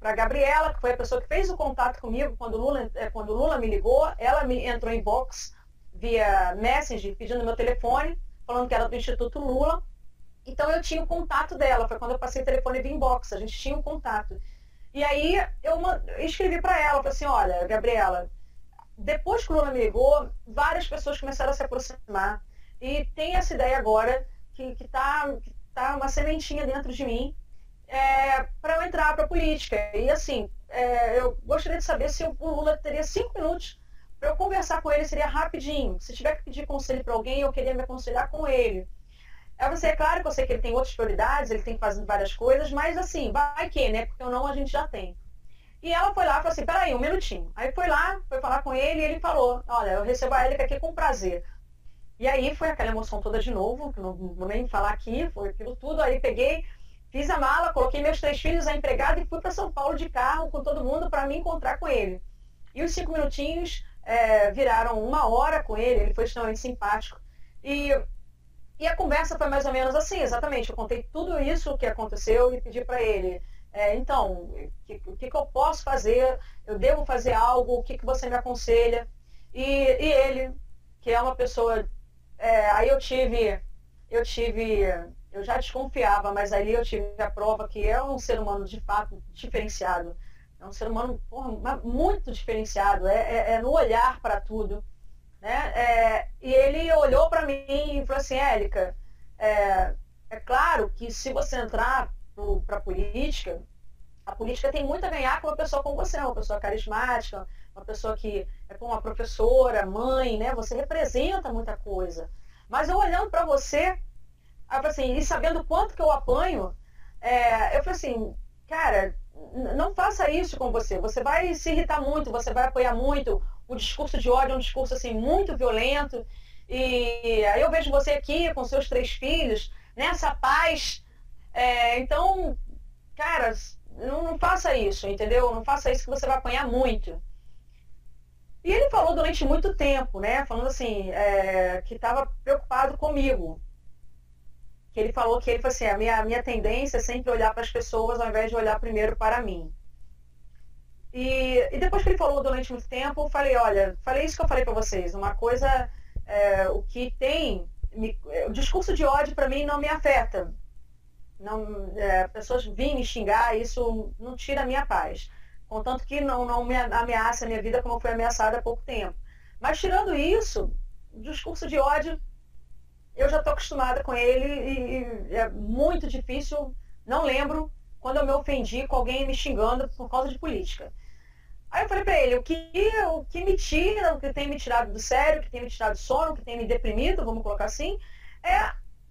D: Gabriela, que foi a pessoa que fez o contato comigo quando o Lula me ligou. Ela me entrou em box via Messenger, pedindo meu telefone, falando que era do Instituto Lula. Então eu tinha o contato dela. Foi quando eu passei o telefone via inbox. A gente tinha um contato. E aí eu escrevi para ela, falei assim, olha, Gabriela, depois que o Lula me ligou, várias pessoas começaram a se aproximar e tem essa ideia agora que tá uma sementinha dentro de mim para eu entrar para a política. E assim, eu gostaria de saber se o Lula teria 5 minutos para eu conversar com ele, seria rapidinho. Se tiver que pedir conselho para alguém, eu queria me aconselhar com ele. É claro que eu sei que ele tem outras prioridades, ele tem que fazer várias coisas, mas assim, vai que, né? Porque o não a gente já tem. E ela foi lá e falou assim, peraí, um minutinho. Aí foi falar com ele e ele falou, olha, eu recebo a Érica aqui com prazer. E aí foi aquela emoção toda de novo, que não vou nem falar aqui, foi aquilo tudo. Aí peguei, fiz a mala, coloquei meus 3 filhos, a empregada e fui para São Paulo de carro com todo mundo para me encontrar com ele. E os 5 minutinhos viraram 1 hora com ele foi extremamente simpático. E a conversa foi mais ou menos assim, exatamente. Eu contei tudo isso que aconteceu e pedi para ele, então, o que eu posso fazer? Eu devo fazer algo? O que você me aconselha? E ele, que é uma pessoa... aí eu já desconfiava, mas ali eu tive a prova que é um ser humano de fato diferenciado. É um ser humano muito diferenciado, no olhar para tudo. Né? E ele olhou para mim e falou assim, Érica, é claro que se você entrar para a política tem muito a ganhar com uma pessoa como você, uma pessoa carismática, uma pessoa que é como uma professora, mãe, né? Você representa muita coisa. Mas eu olhando para você, assim, e sabendo quanto que eu apanho, eu falei assim, cara, não faça isso com você. Você vai se irritar muito, você vai apoiar muito. O discurso de ódio é um discurso assim, muito violento. E aí eu vejo você aqui com seus 3 filhos, nessa paz. Então, cara, não faça isso, entendeu? Não faça isso que você vai apanhar muito. E ele falou durante muito tempo, né? Falando assim, que estava preocupado comigo. Que ele falou assim, a minha tendência é sempre olhar para as pessoas ao invés de olhar primeiro para mim. E depois que ele falou durante muito tempo, eu falei, olha, falei isso que eu falei para vocês. Uma coisa, o que tem... o discurso de ódio para mim não me afeta. Pessoas vêm me xingar, isso não tira a minha paz. Contanto que não me ameaça a minha vida como foi ameaçada há pouco tempo. Mas tirando isso, o discurso de ódio, eu já estou acostumada com ele e é muito difícil, não lembro quando eu me ofendi com alguém me xingando por causa de política. Aí eu falei para ele, o que me tira, o que tem me tirado do sério, o que tem me tirado do sono, o que tem me deprimido, vamos colocar assim,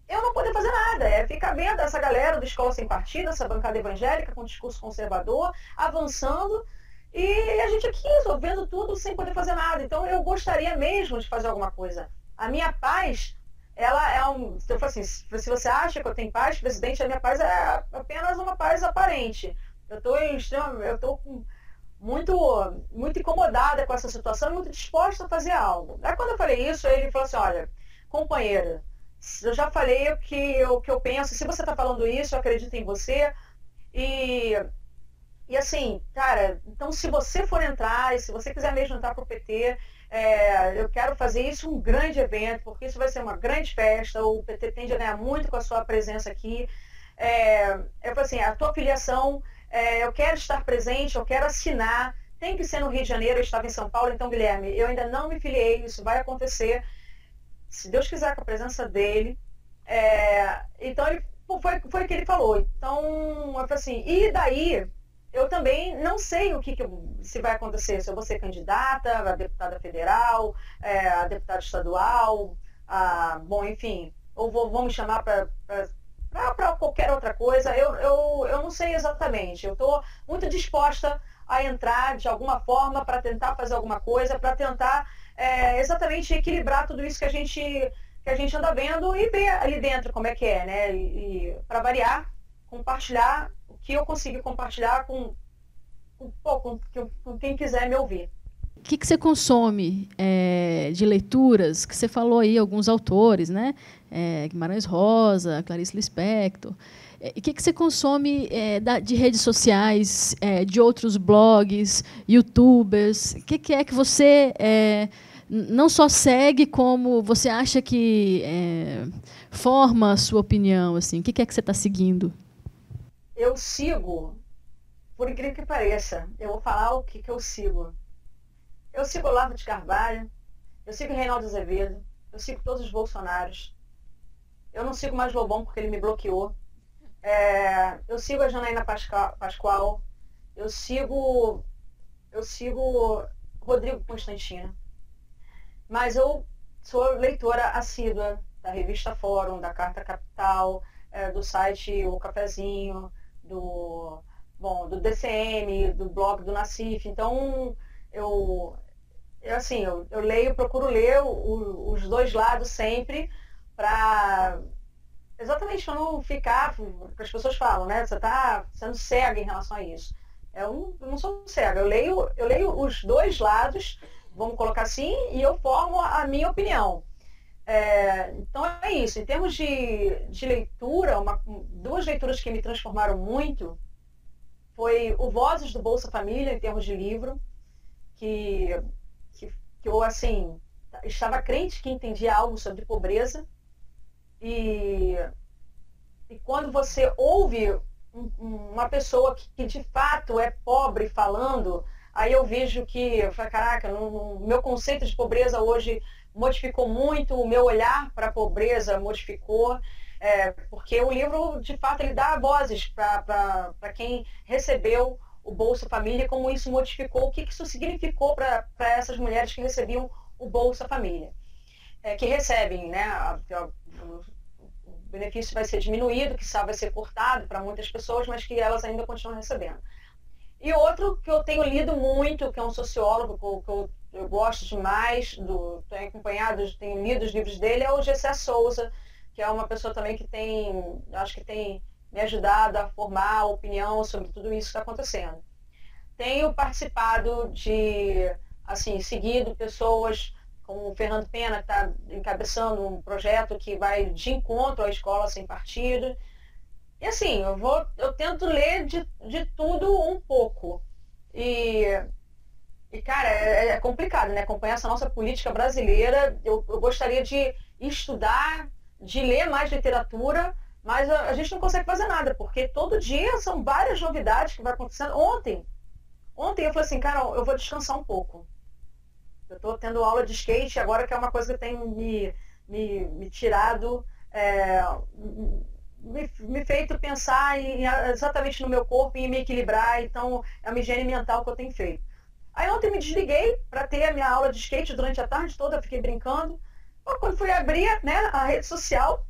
D: eu não poder fazer nada, ficar vendo essa galera do Escola Sem Partido, essa bancada evangélica com discurso conservador, avançando, e a gente aqui resolvendo tudo sem poder fazer nada. Então eu gostaria mesmo de fazer alguma coisa. A minha paz, ela eu falo assim, se você acha que eu tenho paz, presidente, a minha paz é apenas uma paz aparente. Eu estou muito, muito incomodada com essa situação, muito disposta a fazer algo. Aí quando eu falei isso, ele falou assim, olha, companheira, eu já falei o que eu penso, se você está falando isso, eu acredito em você, E assim, cara, então se você for entrar, e se você quiser mesmo entrar para o PT, eu quero fazer isso um grande evento, porque isso vai ser uma grande festa, o PT tende a ganhar muito com a sua presença aqui. Eu falei assim, a tua filiação, eu quero estar presente, eu quero assinar, tem que ser no Rio de Janeiro, eu estava em São Paulo, então, Guilherme, eu ainda não me filiei, isso vai acontecer, se Deus quiser, com a presença dele. Então, foi o que ele falou. Então, eu falei assim, e daí, eu também não sei se vai acontecer, se eu vou ser candidata a deputada federal, a deputada estadual, bom, enfim, ou vão me chamar para qualquer outra coisa, eu não sei exatamente. Eu estou muito disposta a entrar de alguma forma para tentar fazer alguma coisa, para tentar exatamente equilibrar tudo isso que a gente anda vendo e ver ali dentro como é que é, né? E para variar, compartilhar o que eu consegui compartilhar com quem quiser me ouvir.
B: O que você consome de leituras? Que você falou aí, alguns autores, né? Guimarães Rosa, Clarice Lispector. O que você consome de redes sociais, de outros blogs, youtubers? O que é que você não só segue, como você acha que forma a sua opinião? Assim? O que é que você está seguindo?
D: Eu sigo, por incrível que pareça, eu vou falar o que eu sigo. Eu sigo o Olavo de Carvalho, eu sigo o Reinaldo Azevedo, eu sigo todos os Bolsonaros. Eu não sigo mais Lobão porque ele me bloqueou. Eu sigo a Janaína Pascoal, eu sigo Rodrigo Constantino. Mas eu sou leitora assídua da revista Fórum, da Carta Capital, do site O Cafezinho, do DCM, do blog do Nassif. Então, eu leio, procuro ler os dois lados sempre, exatamente para não ficar, porque as pessoas falam, né? Você está sendo cega em relação a isso. Eu não sou cega, eu leio os dois lados, vamos colocar assim, e eu formo a minha opinião. Então é isso. Em termos de leitura, duas leituras que me transformaram muito foi o Vozes do Bolsa Família, em termos de livro, que eu, assim, estava crente que entendia algo sobre pobreza. E quando você ouve uma pessoa que de fato é pobre falando, aí eu vejo que, caraca, meu conceito de pobreza hoje modificou muito, o meu olhar para a pobreza modificou, porque o livro, de fato, ele dá vozes para quem recebeu o Bolsa Família, como isso modificou, o que isso significou para essas mulheres que recebiam o Bolsa Família, que recebem, né? O benefício vai ser diminuído, que vai ser cortado para muitas pessoas, mas que elas ainda continuam recebendo. E outro que eu tenho lido muito, que é um sociólogo que eu gosto demais, tenho acompanhado, tenho lido os livros dele, é o Gessé Souza, que é uma pessoa também que acho que tem me ajudado a formar opinião sobre tudo isso que está acontecendo. Tenho participado seguido pessoas como o Fernando Pena, que está encabeçando um projeto que vai de encontro à escola sem partido. E assim, eu tento ler de tudo um pouco. E cara, é complicado, né? Acompanhar essa nossa política brasileira. Eu gostaria de estudar, de ler mais literatura, mas a gente não consegue fazer nada, porque todo dia são várias novidades que vai acontecendo. Ontem eu falei assim, cara, eu vou descansar um pouco. Eu estou tendo aula de skate agora, que é uma coisa que tem me tirado, me feito pensar exatamente no meu corpo e me equilibrar. Então, é uma higiene mental que eu tenho feito. Aí ontem me desliguei para ter a minha aula de skate durante a tarde toda, eu fiquei brincando. Quando fui abrir, né, a rede social,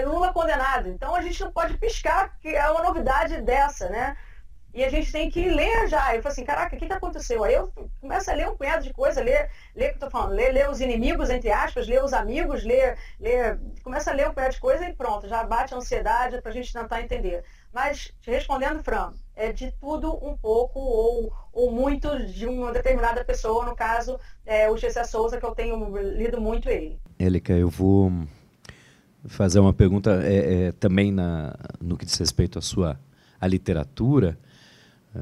D: Lula condenado. Então, a gente não pode piscar, que é uma novidade dessa, né? E a gente tem que ler já. Eu falei assim, caraca, o que aconteceu? Aí eu começo a ler um punhado de coisa, ler o que eu tô falando, ler os inimigos, entre aspas, ler os amigos, começa a ler um punhado de coisa e pronto, já bate a ansiedade pra gente tentar entender. Mas, te respondendo, Fran, é de tudo um pouco ou muito de uma determinada pessoa, no caso, o Gessé Souza, que eu tenho lido muito ele.
C: Élica, eu vou fazer uma pergunta também no que diz respeito à sua a literatura,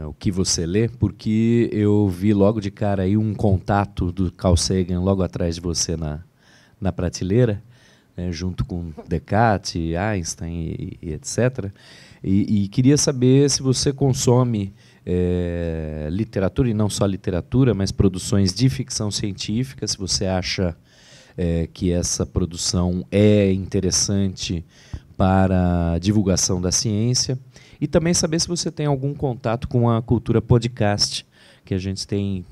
C: o que você lê, porque eu vi logo de cara aí um contato do Carl Sagan logo atrás de você na prateleira, junto com Descartes, Einstein e etc. E queria saber se você consome literatura, e não só literatura, mas produções de ficção científica, se você acha que essa produção é interessante para a divulgação da ciência, e também saber se você tem algum contato com a cultura podcast, que a gente tem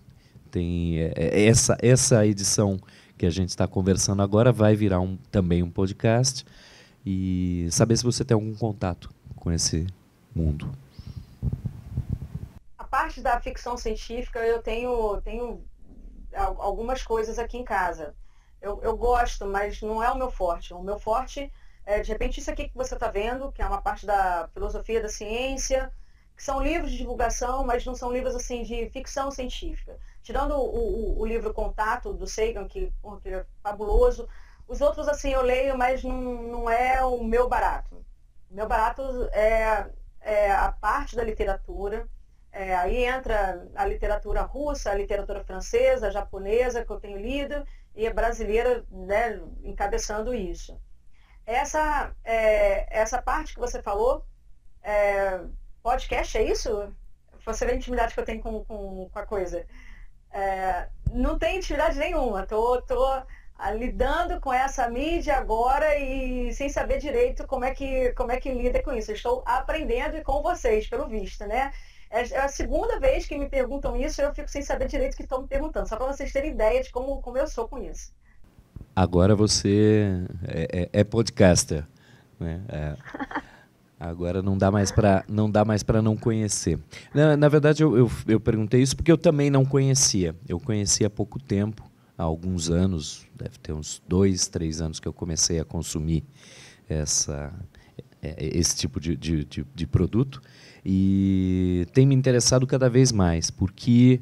C: essa edição que a gente está conversando agora vai virar também um podcast, e saber se você tem algum contato com esse mundo.
D: A parte da ficção científica, eu tenho algumas coisas aqui em casa. Eu gosto, mas não é o meu forte. O meu forte é, de repente, isso aqui que você está vendo, que é uma parte da filosofia da ciência, que são livros de divulgação, mas não são livros assim de ficção científica. Tirando o livro Contato, do Sagan, que é fabuloso, os outros assim eu leio, mas não é o meu barato. O meu barato é a parte da literatura. Aí entra a literatura russa, a literatura francesa, a japonesa, que eu tenho lido, e a brasileira, né, encabeçando isso. Essa parte que você falou, podcast, é isso? Você vê a intimidade que eu tenho com a coisa. Não tem intimidade nenhuma. Tô lidando com essa mídia agora e sem saber direito como é que lida com isso. Eu estou aprendendo com vocês, pelo visto, né? É a segunda vez que me perguntam isso e eu fico sem saber direito o que estão me perguntando, só para vocês terem ideia de como eu sou com isso.
C: Agora você é podcaster, né? Agora não dá mais para não conhecer. Na verdade, eu perguntei isso porque eu também não conhecia. Eu conheci há pouco tempo, há alguns anos, deve ter uns 2, 3 anos que eu comecei a consumir esse tipo de produto. E tem me interessado cada vez mais, porque,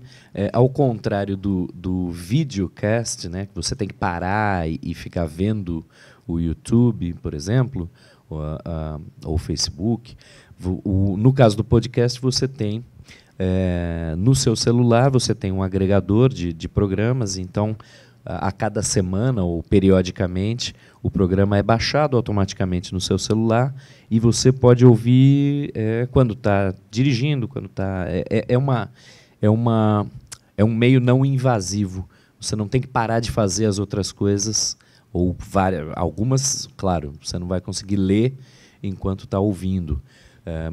C: ao contrário do videocast, né, que você tem que parar e ficar vendo o YouTube, por exemplo, ou o Facebook, no caso do podcast, você tem, no seu celular, você tem um agregador de programas, então, a cada semana ou periodicamente, o programa é baixado automaticamente no seu celular e você pode ouvir quando está dirigindo, quando está... É um meio não invasivo. Você não tem que parar de fazer as outras coisas, ou algumas, claro, você não vai conseguir ler enquanto está ouvindo.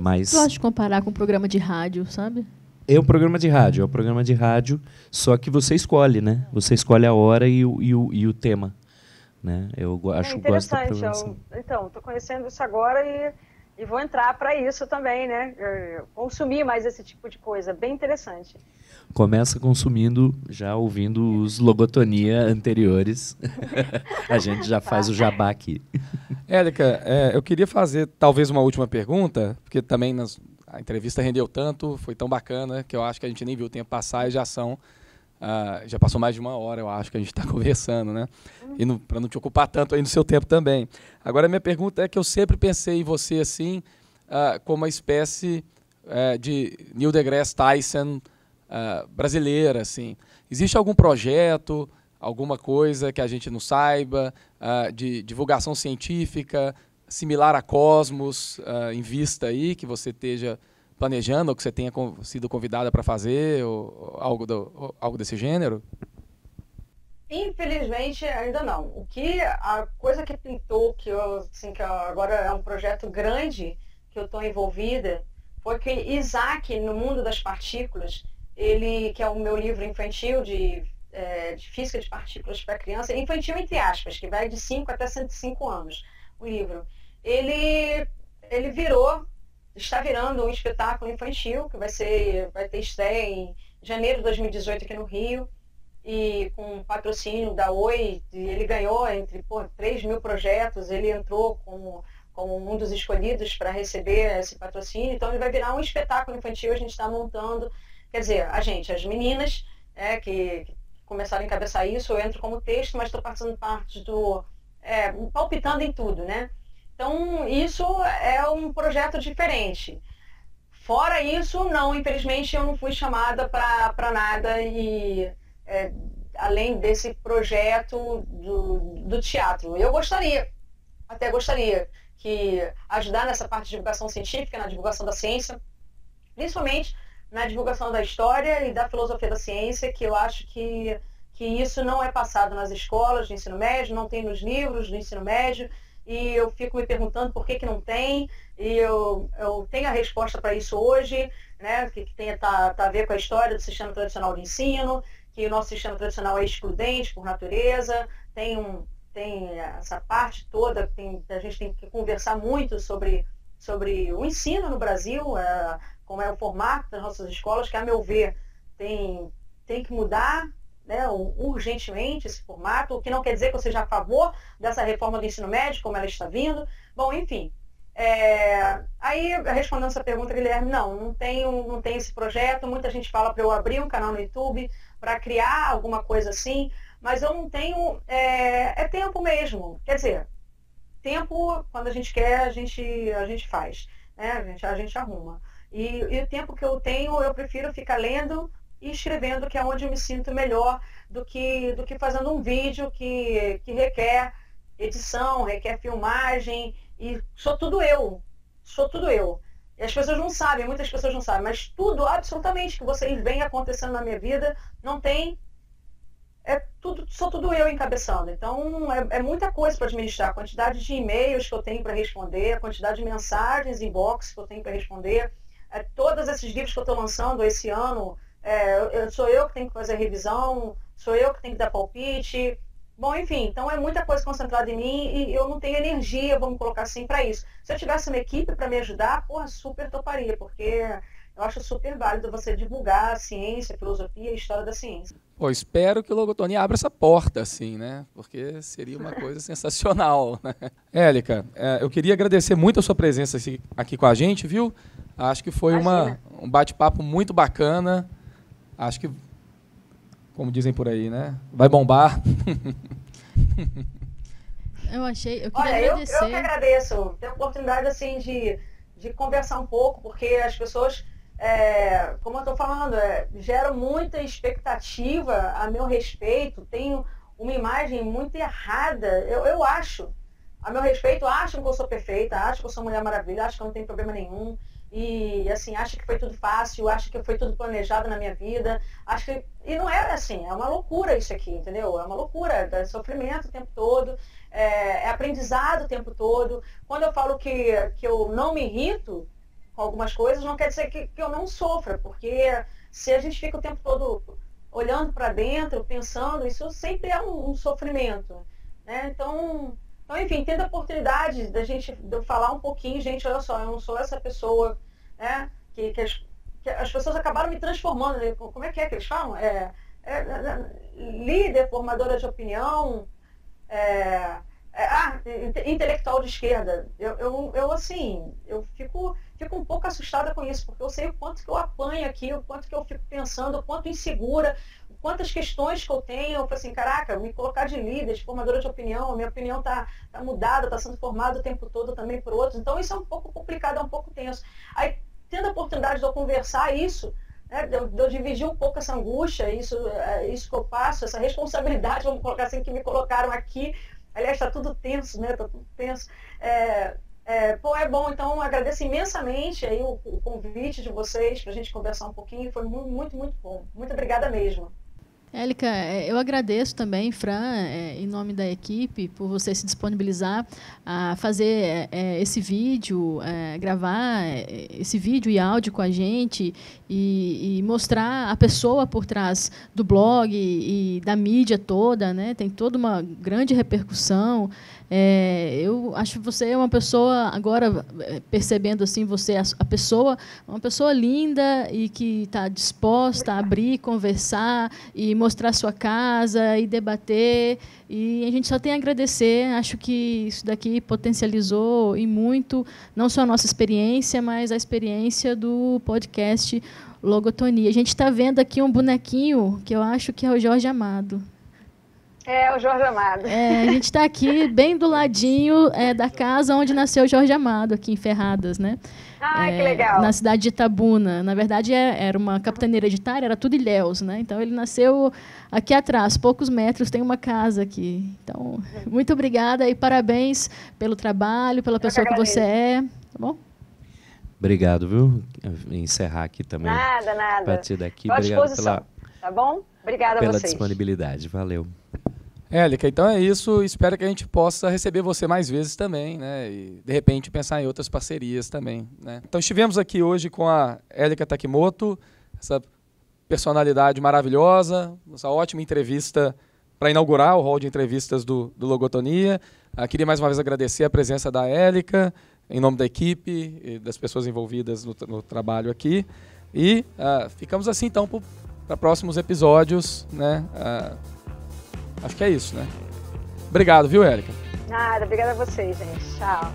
C: Mas...
B: Eu gosto de comparar com um programa de rádio, sabe?
C: É um programa de rádio, só que você escolhe, né? Você escolhe a hora e o tema, né? Eu gosto da programação.
D: Então, estou conhecendo isso agora e vou entrar para isso também, né? Consumir mais esse tipo de coisa, bem interessante.
C: Começa consumindo, já ouvindo os Logotonia anteriores. A gente já faz o jabá aqui.
A: Érica, eu queria fazer talvez uma última pergunta, porque também a entrevista rendeu tanto, foi tão bacana, que eu acho que a gente nem viu o tempo passar e já passou mais de 1 hora, eu acho, que a gente está conversando, né? E para não te ocupar tanto aí no seu tempo também. Agora, a minha pergunta é que eu sempre pensei em você assim, como uma espécie de Neil deGrasse Tyson brasileira, assim. Existe algum projeto, alguma coisa que a gente não saiba, de divulgação científica, similar a Cosmos, em vista aí, que você esteja planejando, ou que você tenha sido convidada para fazer, ou algo desse gênero?
D: Infelizmente, ainda não. A coisa que pintou, que agora é um projeto grande, que eu estou envolvida, foi que Isaac, no mundo das partículas, que é o meu livro infantil de física de partículas para criança, infantil entre aspas, que vai de 5 até 105 anos, o livro. Ele está virando um espetáculo infantil, que vai ter estreia em janeiro de 2018 aqui no Rio, e com patrocínio da Oi, ele ganhou entre 3 mil projetos, ele entrou como um dos escolhidos para receber esse patrocínio, então ele vai virar um espetáculo infantil, a gente está montando, quer dizer, as meninas que começaram a encabeçar isso, eu entro como texto, mas estou fazendo parte palpitando em tudo, né? Então, isso é um projeto diferente. Fora isso, não, infelizmente eu não fui chamada para nada e além desse projeto do teatro. Eu até gostaria que ajudar nessa parte de divulgação científica, na divulgação da ciência, principalmente na divulgação da história e da filosofia da ciência, que eu acho que isso não é passado nas escolas de ensino médio, não tem nos livros do ensino médio, e eu fico me perguntando por que não tem, e eu tenho a resposta para isso hoje, né, que tem a ver com a história do sistema tradicional de ensino, que o nosso sistema tradicional é excludente por natureza, tem essa parte toda, a gente tem que conversar muito sobre o ensino no Brasil, como é o formato das nossas escolas, que, a meu ver, tem que mudar, né, urgentemente esse formato, o que não quer dizer que eu seja a favor dessa reforma do ensino médio, como ela está vindo. Bom, enfim. Aí, respondendo essa pergunta, Guilherme, não tem esse projeto. Muita gente fala para eu abrir um canal no YouTube, para criar alguma coisa assim, mas eu não tenho, tempo mesmo. Quer dizer, tempo, quando a gente quer, a gente faz, né? A gente arruma. E o tempo que eu tenho, eu prefiro ficar lendo e escrevendo, que é onde eu me sinto melhor do que fazendo um vídeo que requer edição, requer filmagem, e sou tudo eu. E as pessoas não sabem, muitas pessoas não sabem, mas tudo, absolutamente, que vocês veem acontecendo na minha vida, não tem... sou tudo eu encabeçando. Então, é muita coisa para administrar. A quantidade de e-mails que eu tenho para responder, a quantidade de mensagens, inbox que eu tenho para responder, todos esses livros que eu estou lançando esse ano, sou eu que tenho que fazer a revisão, sou eu que tenho que dar palpite. Bom, enfim, então é muita coisa concentrada em mim e eu não tenho energia, vamos colocar assim, para isso. Se eu tivesse uma equipe para me ajudar, super toparia, porque eu acho super válido você divulgar a ciência, a filosofia e a história da ciência.
A: Pô, espero que o Logotonia abra essa porta, assim, né? Porque seria uma coisa sensacional, né? Élica, eu queria agradecer muito a sua presença aqui com a gente, viu? Acho que foi um bate-papo muito bacana. Acho que, como dizem por aí, né? Vai bombar.
B: Eu queria
D: agradecer. Eu que agradeço. Ter a oportunidade, assim, de conversar um pouco, porque as pessoas... como eu estou falando, gero muita expectativa a meu respeito, tenho uma imagem muito errada, eu acho, a meu respeito, acham que eu sou perfeita, acham que eu sou Mulher Maravilha, acham que eu não tenho problema nenhum, e assim, acham que foi tudo fácil, acham que foi tudo planejado na minha vida, e não é assim, é uma loucura isso aqui, entendeu? É uma loucura, é sofrimento o tempo todo, é aprendizado o tempo todo. Quando eu falo que eu não me irrito com algumas coisas, não quer dizer que eu não sofra, porque se a gente fica o tempo todo olhando para dentro, pensando, isso sempre é um sofrimento, né? Então, enfim, tendo a oportunidade de eu falar um pouquinho, gente, olha só, eu não sou essa pessoa, né? Que as pessoas acabaram me transformando, né? Como é que eles falam? Líder, formadora de opinião, intelectual de esquerda. Eu fico um pouco assustada com isso, porque eu sei o quanto que eu apanho aqui, o quanto que eu fico pensando, o quanto insegura, quantas questões que eu tenho. Eu falo assim, caraca, me colocar de líder, de formadora de opinião, a minha opinião tá mudada, está sendo formada o tempo todo também por outros. Então isso é um pouco complicado, é um pouco tenso. Aí, tendo a oportunidade de eu conversar isso, né, de eu dividir um pouco essa angústia, isso que eu passo, essa responsabilidade, vamos colocar assim, que me colocaram aqui. Aliás, está tudo tenso, né? Está tudo tenso. É bom, então agradeço imensamente aí o convite de vocês para a gente conversar um pouquinho, foi muito, muito, muito bom. Muito obrigada mesmo.
B: Élica, eu agradeço também, Fran, em nome da equipe, por você se disponibilizar a fazer esse vídeo, gravar esse vídeo e áudio com a gente e mostrar a pessoa por trás do blog e da mídia toda, né? Tem toda uma grande repercussão. Eu acho que você é uma pessoa, agora percebendo assim, você é uma pessoa linda e que está disposta a abrir, conversar e mostrar sua casa e debater. E a gente só tem a agradecer. Acho que isso daqui potencializou e muito, não só a nossa experiência, mas a experiência do podcast Logotonia. A gente está vendo aqui um bonequinho que eu acho que é o Jorge Amado.
D: É, o Jorge Amado.
B: A gente está aqui bem do ladinho da casa onde nasceu o Jorge Amado, aqui em Ferradas, né?
D: Que legal.
B: Na cidade de Itabuna. Na verdade, era uma capitania hereditária, era tudo Ilhéus, né? Então, ele nasceu aqui atrás, poucos metros, tem uma casa aqui. Então, muito obrigada e parabéns pelo trabalho, pela pessoa que você é. Tá bom?
C: Obrigado, viu? Encerrar aqui também.
D: Nada.
C: A partir daqui,
D: à
C: obrigado
D: disposição, tá bom? Obrigada a
C: pela
D: vocês.
C: disponibilidade. Valeu.
A: Élica, então é isso. Espero que a gente possa receber você mais vezes também, né? E, de repente, pensar em outras parcerias também, né? Então, estivemos aqui hoje com a Élica Takimoto, essa personalidade maravilhosa, essa ótima entrevista para inaugurar o hall de entrevistas do Logotonia. Queria mais uma vez agradecer a presença da Élica, em nome da equipe e das pessoas envolvidas no trabalho aqui. E ficamos assim, então, para próximos episódios, né? Acho que é isso, né? Obrigado, viu, Élica?
D: Nada, obrigada a vocês, gente. Tchau.